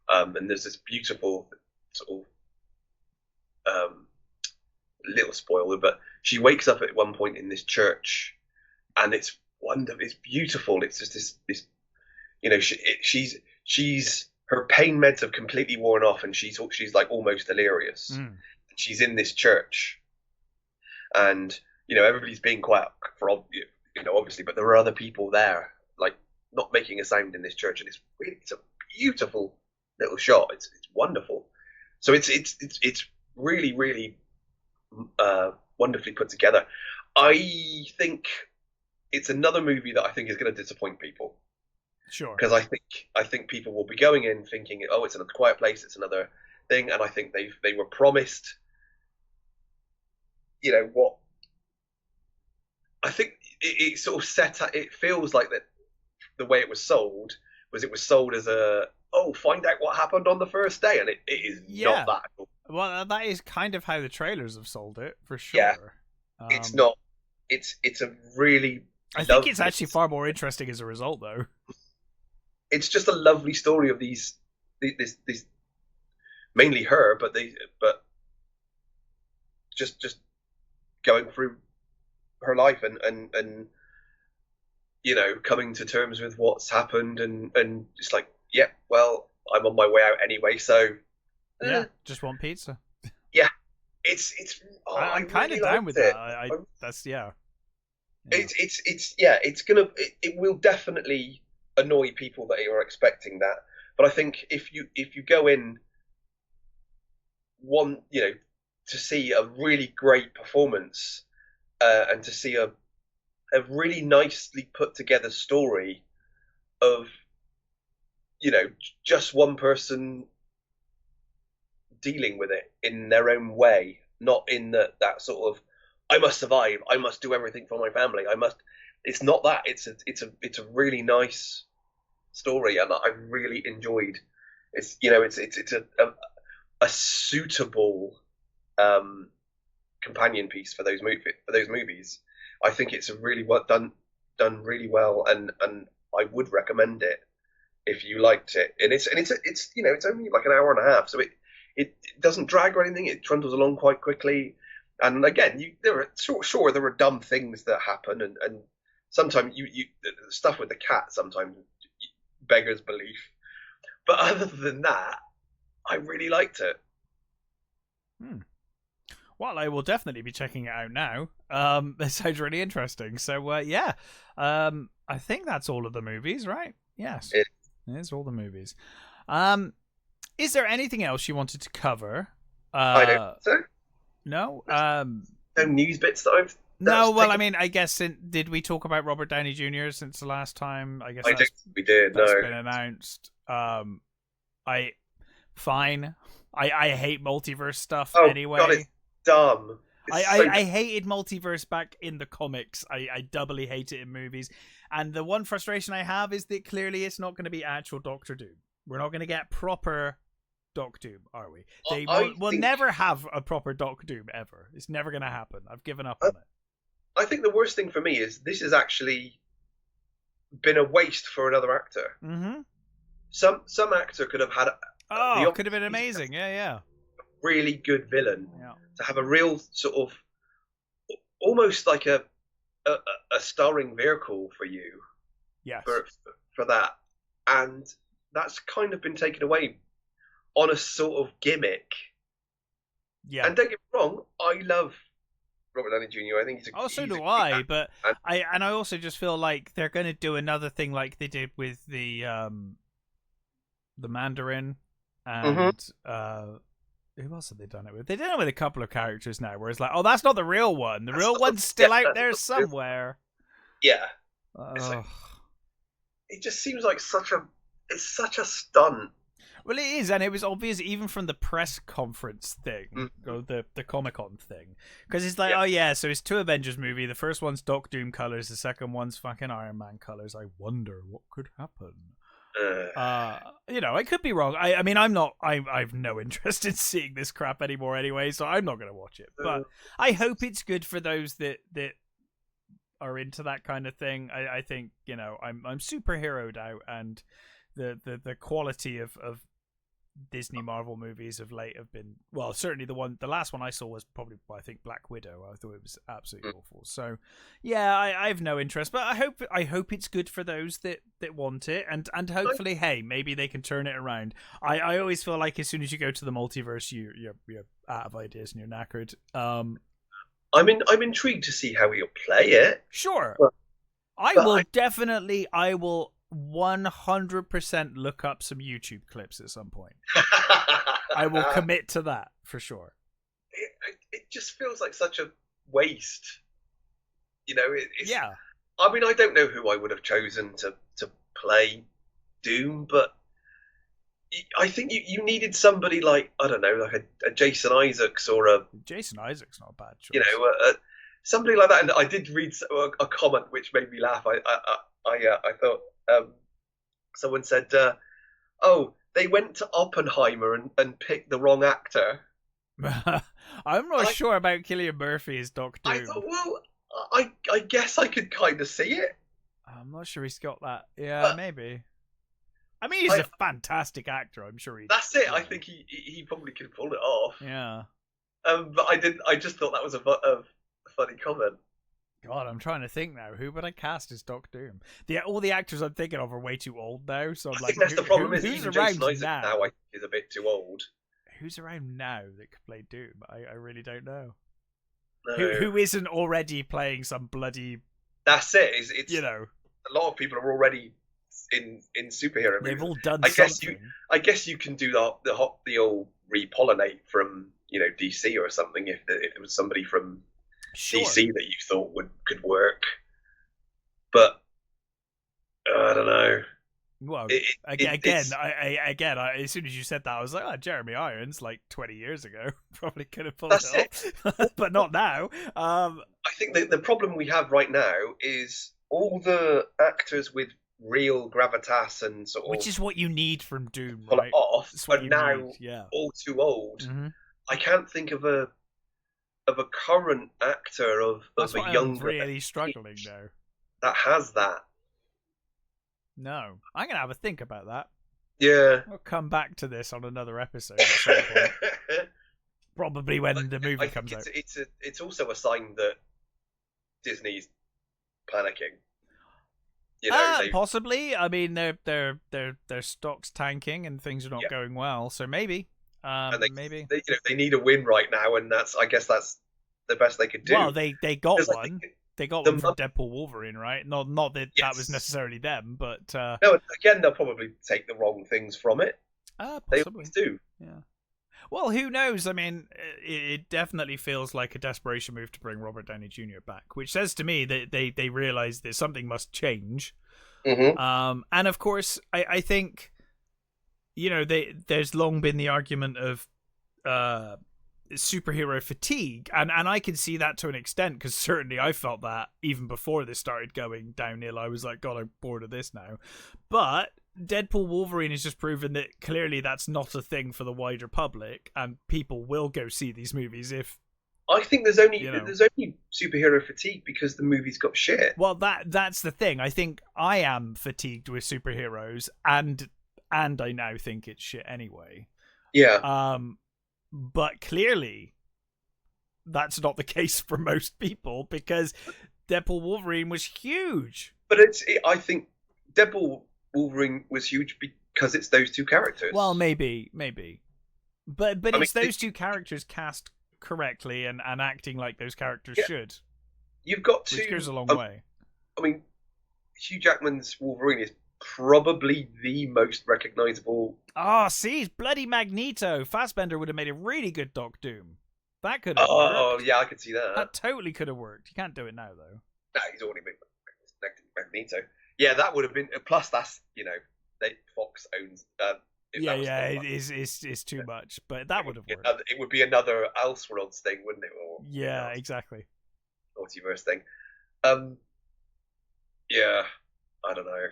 and there's this beautiful sort of little spoiler, but she wakes up at one point in this church, and it's wonderful, it's beautiful. It's just this she's her pain meds have completely worn off, and she's like almost delirious. She's in this church, and everybody's being quiet for obviously, but there are other people there, like not making a sound in this church, and it's a beautiful little shot. It's wonderful. So it's really, really wonderfully put together. I think it's another movie that I think is going to disappoint people. Sure. Because I think people will be going in thinking, oh, it's another Quiet Place, it's another thing, and I think they were promised, what. I think it sort of it feels like that the way it was sold as find out what happened on the first day, and it is not that at all. Well, that is kind of how the trailers have sold it, for sure. Yeah, it's not. It's a really. I think it's actually far more interesting as a result, though. It's just a lovely story of these mainly her, but just going through her life and coming to terms with what's happened, and it's like, yeah, well, I'm on my way out anyway, so just want pizza. Yeah, it's. I'm kind of down with that. That's yeah. It will definitely annoy people that are expecting that, but I think if you go in to see a really great performance, and to see a really nicely put together story of just one person dealing with it in their own way, not in that sort of I must survive, I must do everything for my family, it's not that. It's a really nice story, and I really enjoyed. It's a suitable companion piece for those movies. I think it's a really done really well, and I would recommend it if you liked it. And it's only like an hour and a half, so it doesn't drag or anything. It trundles along quite quickly. And again, there are dumb things that happen, and sometimes the stuff with the cat sometimes beggars belief. But other than that, I really liked it. Well, I will definitely be checking it out now. It sounds really interesting. So, I think that's all of the movies, right? Yes, it is all the movies. Is there anything else you wanted to cover? I don't think so. No? No news bits that I've... No, well, I mean, I guess, did we talk about Robert Downey Jr. since the last time? I guess I don't think we did, that's been announced. Fine. I hate multiverse stuff anyway. God, it's dumb. I hated multiverse back in the comics. I doubly hate it in movies. And the one frustration I have is that clearly it's not going to be actual Doctor Doom. We're not going to get proper Doc Doom, are we? We'll never have a proper Doc Doom ever. It's never going to happen. I've given up on it. I think the worst thing for me is this has actually been a waste for another actor. Mm-hmm. Some actor could have had... it could have been amazing. Yeah. Really good villain. Yeah. To have a real sort of... almost like a starring vehicle for you. Yes. for that, and that's kind of been taken away on a sort of gimmick. Yeah. And don't get me wrong, I love Robert Downey Jr. I think So he's do a I, great but actor. I also just feel like they're going to do another thing like they did with the Mandarin and who else have they done it with? They did it with a couple of characters now, where it's like, oh, that's not the real one. The real one's still out there somewhere. Yeah, Like, it just seems like it's such a stunt. Well, it is, and it was obvious even from the press conference thing, or the Comic-Con thing, because it's like, oh yeah, so it's 2 Avengers movie. The first one's Doc Doom colors, the second one's fucking Iron Man colors. I wonder what could happen. I could be wrong. I mean, I've no interest in seeing this crap anymore anyway, so I'm not going to watch it. But I hope it's good for those that are into that kind of thing. I think, I'm superheroed out, and the quality of Disney Marvel movies of late have been, well, certainly the last one I saw was probably, I think, Black Widow. I thought it was absolutely awful. So yeah, I have no interest, but I hope it's good for those that want it, and hopefully, hey, maybe they can turn it around. I always feel like as soon as you go to the multiverse, you're out of ideas and you're knackered. I'm intrigued to see how he'll play it. Sure, I will 100% look up some YouTube clips at some point. I will commit to that for sure. It just feels like such a waste. Yeah. I mean, I don't know who I would have chosen to play Doom, but I think you needed somebody like, I don't know, like a Jason Isaacs or a... Jason Isaacs, not a bad choice. Somebody like that. And I did read a comment which made me laugh. I thought someone said, "Oh, they went to Oppenheimer and picked the wrong actor." I'm not sure about Cillian Murphy as Doc Doom. I thought, well, I guess I could kind of see it. I'm not sure he's got that. Yeah, maybe. I mean, he's a fantastic actor. I'm sure he. That's it. I think he probably could pull it off. Yeah. But I didn't. I just thought that was a funny comment. God, I'm trying to think now. Who would I cast as Doc Doom? All the actors I'm thinking of are way too old now. So I'm I think that's the problem. Is who's even around Jason Isaacs now? I think is a bit too old. Who's around now that could play Doom? I really don't know. No. Who isn't already playing some bloody? That's it. It's a lot of people are already in superhero movies. They've all done something. I guess you can do the old repollinate from DC or something if it was somebody from DC that you thought could work, but I don't know. Well, as soon as you said that, I was like, oh, Jeremy Irons, like 20 years ago, probably could have pulled it off, but not now. I think the problem we have right now is all the actors with real gravitas and sort of, which is what you need from Doom, pull right? it off, are now all too old. Mm-hmm. I can't think of a current actor of a younger, I'm really struggling now, that has that. No, I'm gonna have a think about that. Yeah, I'll come back to this on another episode at some point. Probably when the movie comes out. It's also a sign that Disney's panicking. Possibly. I mean, their stock's tanking and things are not going well. So maybe. Maybe they need a win right now, and I guess that's the best they could do. Well, they got one. They got one from Deadpool Wolverine, right? Not that that was necessarily them, but no. Again, they'll probably take the wrong things from it. Possibly. They always do. Yeah. Well, who knows? I mean, it definitely feels like a desperation move to bring Robert Downey Jr. back, which says to me that they realize that something must change. Mm-hmm. And of course, I think, there's long been the argument of superhero fatigue, and I can see that to an extent, because certainly I felt that even before this started going downhill. I was like, God, I'm bored of this now. But Deadpool Wolverine has just proven that clearly that's not a thing for the wider public, and people will go see these movies if... I think there's only superhero fatigue because the movie's got shit. Well, that's the thing. I think I am fatigued with superheroes, and I now think it's shit anyway. Yeah. But clearly that's not the case for most people, because Deadpool Wolverine was huge. But I think Deadpool Wolverine was huge because it's those two characters. Well, maybe, but I it's mean, those two characters cast correctly and acting like those characters yeah, should, you've got which to. goes a long way. I mean, Hugh Jackman's Wolverine is probably the most recognizable. Oh, see, it's bloody Magneto. Fassbender would have made a really good Doc Doom. That could have worked. Oh, yeah, I could see that. That totally could have worked. You can't do it now, though. Nah, he's already been Magneto. Yeah, that would have been. Plus, that's Fox owns. It's too much, but that would have worked. It would be another Elseworlds thing, wouldn't it? Or Exactly. Multiverse thing. Yeah, I don't know.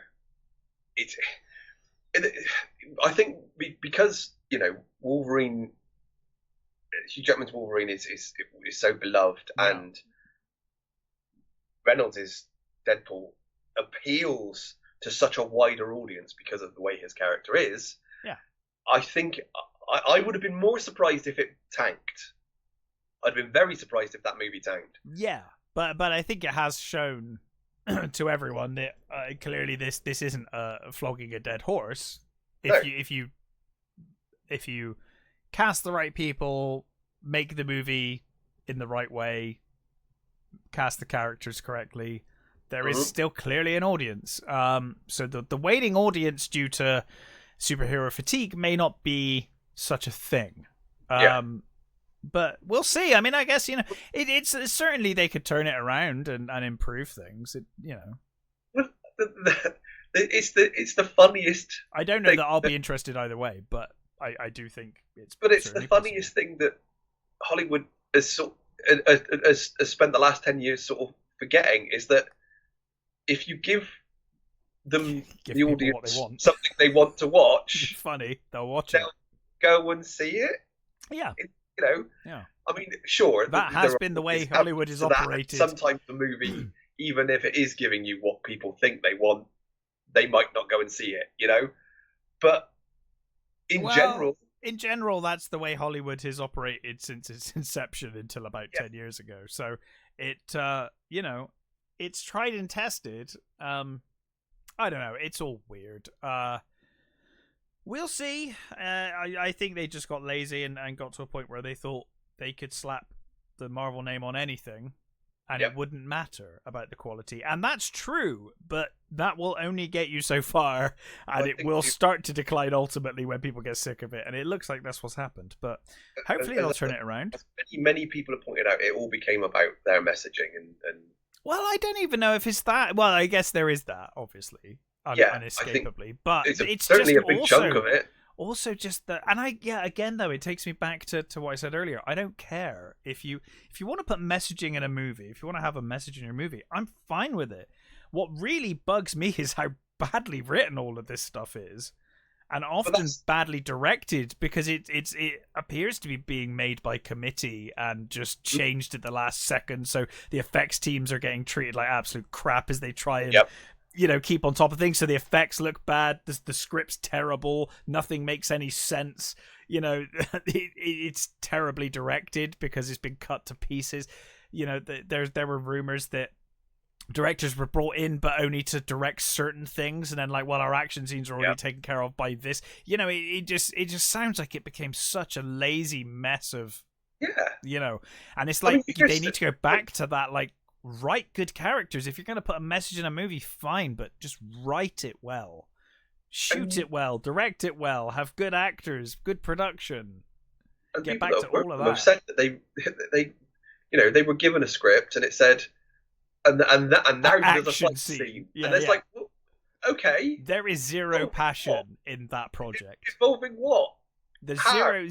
I think because Wolverine, Hugh Jackman's Wolverine is so beloved, and Reynolds' Deadpool appeals to such a wider audience because of the way his character is. Yeah, I think I would have been more surprised if it tanked. I'd been very surprised if that movie tanked. Yeah, but I think it has shown to everyone that clearly this isn't flogging a dead horse. If you cast the right people, make the movie in the right way, cast the characters correctly, there is still clearly an audience. So the waiting audience due to superhero fatigue may not be such a thing. But we'll see. I mean, I guess it's certainly they could turn it around and improve things. It's the funniest. I don't know that I'll be interested either way, but I do think it's. But it's the funniest thing that Hollywood has spent the last 10 years sort of forgetting is that if you give them the audience something they want to watch, it's funny, they'll watch it. Go and see it. Yeah. Yeah. I mean, sure. That has been the way Hollywood is operated. Sometimes the movie, even if it is giving you what people think they want, they might not go and see it, But in general, that's the way Hollywood has operated since its inception until about 10 years ago. So it's tried and tested. I don't know. It's all weird. We'll see. I think they just got lazy and got to a point where they thought they could slap the Marvel name on anything and it wouldn't matter about the quality. And that's true, but that will only get you so far, and it will start to decline ultimately when people get sick of it. And it looks like that's what's happened, but hopefully they'll turn it around. Many people have pointed out it all became about their messaging and well, I don't even know if it's that. Well, I guess there is that, obviously. Unescapably, but it's certainly just a big chunk of it. Also, just that, and again though, it takes me back to what I said earlier. I don't care if you want to put messaging in a movie, if you want to have a message in your movie, I'm fine with it. What really bugs me is how badly written all of this stuff is, and often badly directed, because it appears to be being made by committee and just changed at the last second. So the effects teams are getting treated like absolute crap as they try and. Keep on top of things, so the effects look bad, the script's terrible, nothing makes any sense, it's terribly directed because it's been cut to pieces. There were rumors that directors were brought in but only to direct certain things, and then our action scenes are already taken care of by this. It just sounds like it became such a lazy mess of and it's like they need to go back to that, write good characters. If you're going to put a message in a movie, fine, but just write it well, shoot it well, direct it well, have good actors, good production. And get back to all of that. Have said that they were given a script and it said, and now there's a fight scene, and it's like, well, okay, there is zero passion in that project. Involving what? There's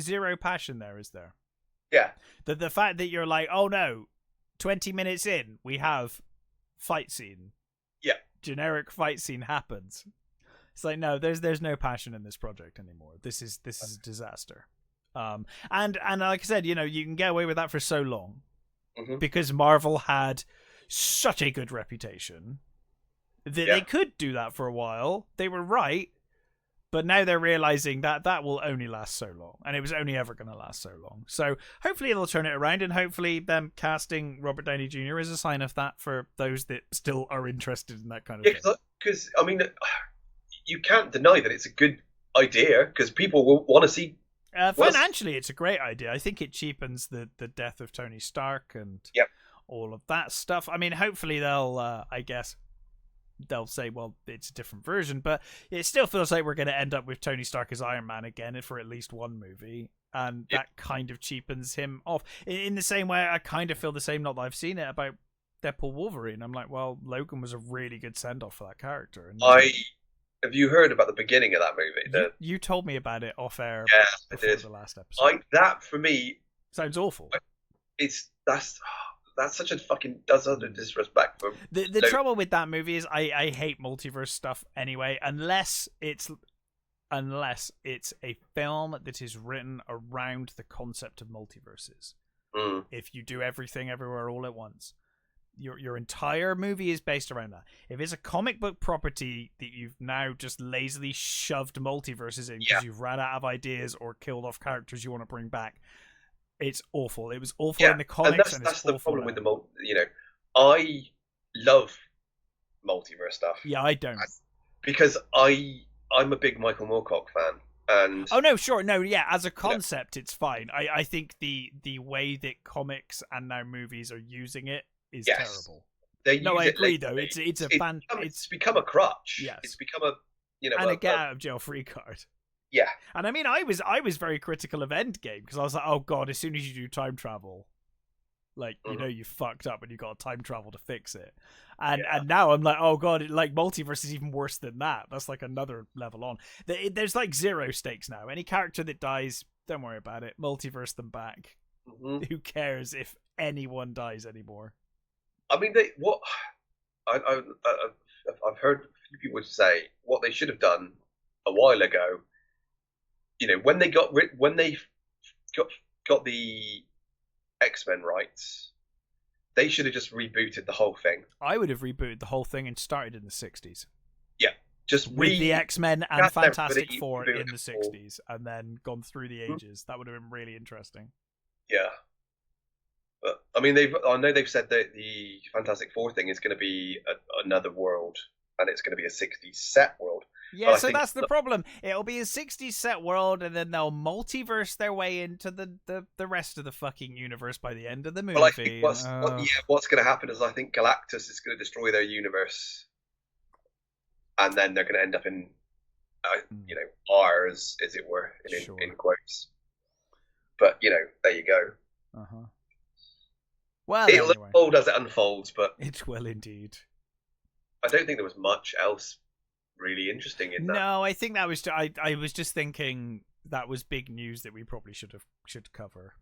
zero passion there, is there? Yeah. The fact that you're like, oh no, 20 minutes in, we have fight scene. Yeah. Generic fight scene happens. It's like, no, there's no passion in this project anymore. This is a disaster. And like I said, you can get away with that for so long because Marvel had such a good reputation that they could do that for a while. They were right, But now they're realizing that that will only last so long, and it was only ever going to last so long. So hopefully they'll turn it around, and hopefully them casting Robert Downey Jr. is a sign of that for those that still are interested in that kind of thing. Because I mean, you can't deny that it's a good idea because people will want to see. Financially, it's a great idea. I think it cheapens the death of Tony Stark and all of that stuff. I mean, hopefully they'll, I guess, they'll say, well, it's a different version, but it still feels like we're going to end up with Tony Stark as Iron Man again for at least one movie, and that kind of cheapens him off. In the same way, I kind of feel the same, not that I've seen it, about Deadpool Wolverine. I'm like, well, Logan was a really good send-off for that character. And have you heard about the beginning of that movie? You told me about it off air before the last episode. That, for me... Sounds awful. That's such a fucking disrespect for the trouble with that movie is I hate multiverse stuff anyway, unless it's a film that is written around the concept of multiverses. If you do everything everywhere all at once, your entire movie is based around that. If it's a comic book property that you've now just lazily shoved multiverses in because you've ran out of ideas or killed off characters you want to bring back, it's awful. It was awful in the comics, and that's the problem with the I love multiverse stuff. Yeah, I don't, because I'm a big Michael Moorcock fan, and as a concept, it's fine. I think the way that comics and now movies are using it is terrible. I agree though. It's become a crutch. Yes, it's become a and a get out of jail free card. Yeah, and I mean, I was very critical of Endgame because I was like, oh god, as soon as you do time travel, like you fucked up and you got time travel to fix it. And now I'm like, oh god, like multiverse is even worse than that. That's like another level on. There's like zero stakes now. Any character that dies, don't worry about it. Multiverse them back. Who cares if anyone dies anymore? I mean, I've heard a few people say what they should have done a while ago. When they got the X-Men rights, they should have just rebooted the whole thing. I would have rebooted the whole thing and started in the 60s. Yeah, just with the X-Men and Fantastic Four in the 60s, and then gone through the ages. That would have been really interesting. Yeah, but I mean, I know they've said that the Fantastic Four thing is going to be another world, and it's going to be a 60s set world. Yeah, so that's the problem. It'll be a 60s set world, and then they'll multiverse their way into the rest of the fucking universe by the end of the movie. Well, I think what's going to happen is I think Galactus is going to destroy their universe, and then they're going to end up in, ours, as it were, in quotes. But there you go. Well, it'll unfold as it unfolds, but it will indeed. I don't think there was much else really interesting in that. No, I think that was. I was just thinking that was big news that we probably should cover.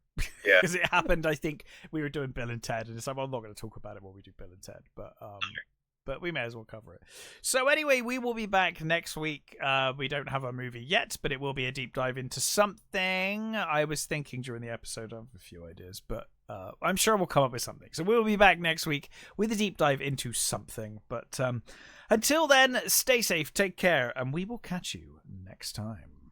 Yeah, because it happened. I think we were doing Bill and Ted, and it's like, well, I'm not going to talk about it when we do Bill and Ted, but we may as well cover it. So anyway, we will be back next week. We don't have a movie yet, but it will be a deep dive into something. I was thinking during the episode, I have a few ideas, but I'm sure we'll come up with something. So we'll be back next week with a deep dive into something. But until then, stay safe, take care, and we will catch you next time.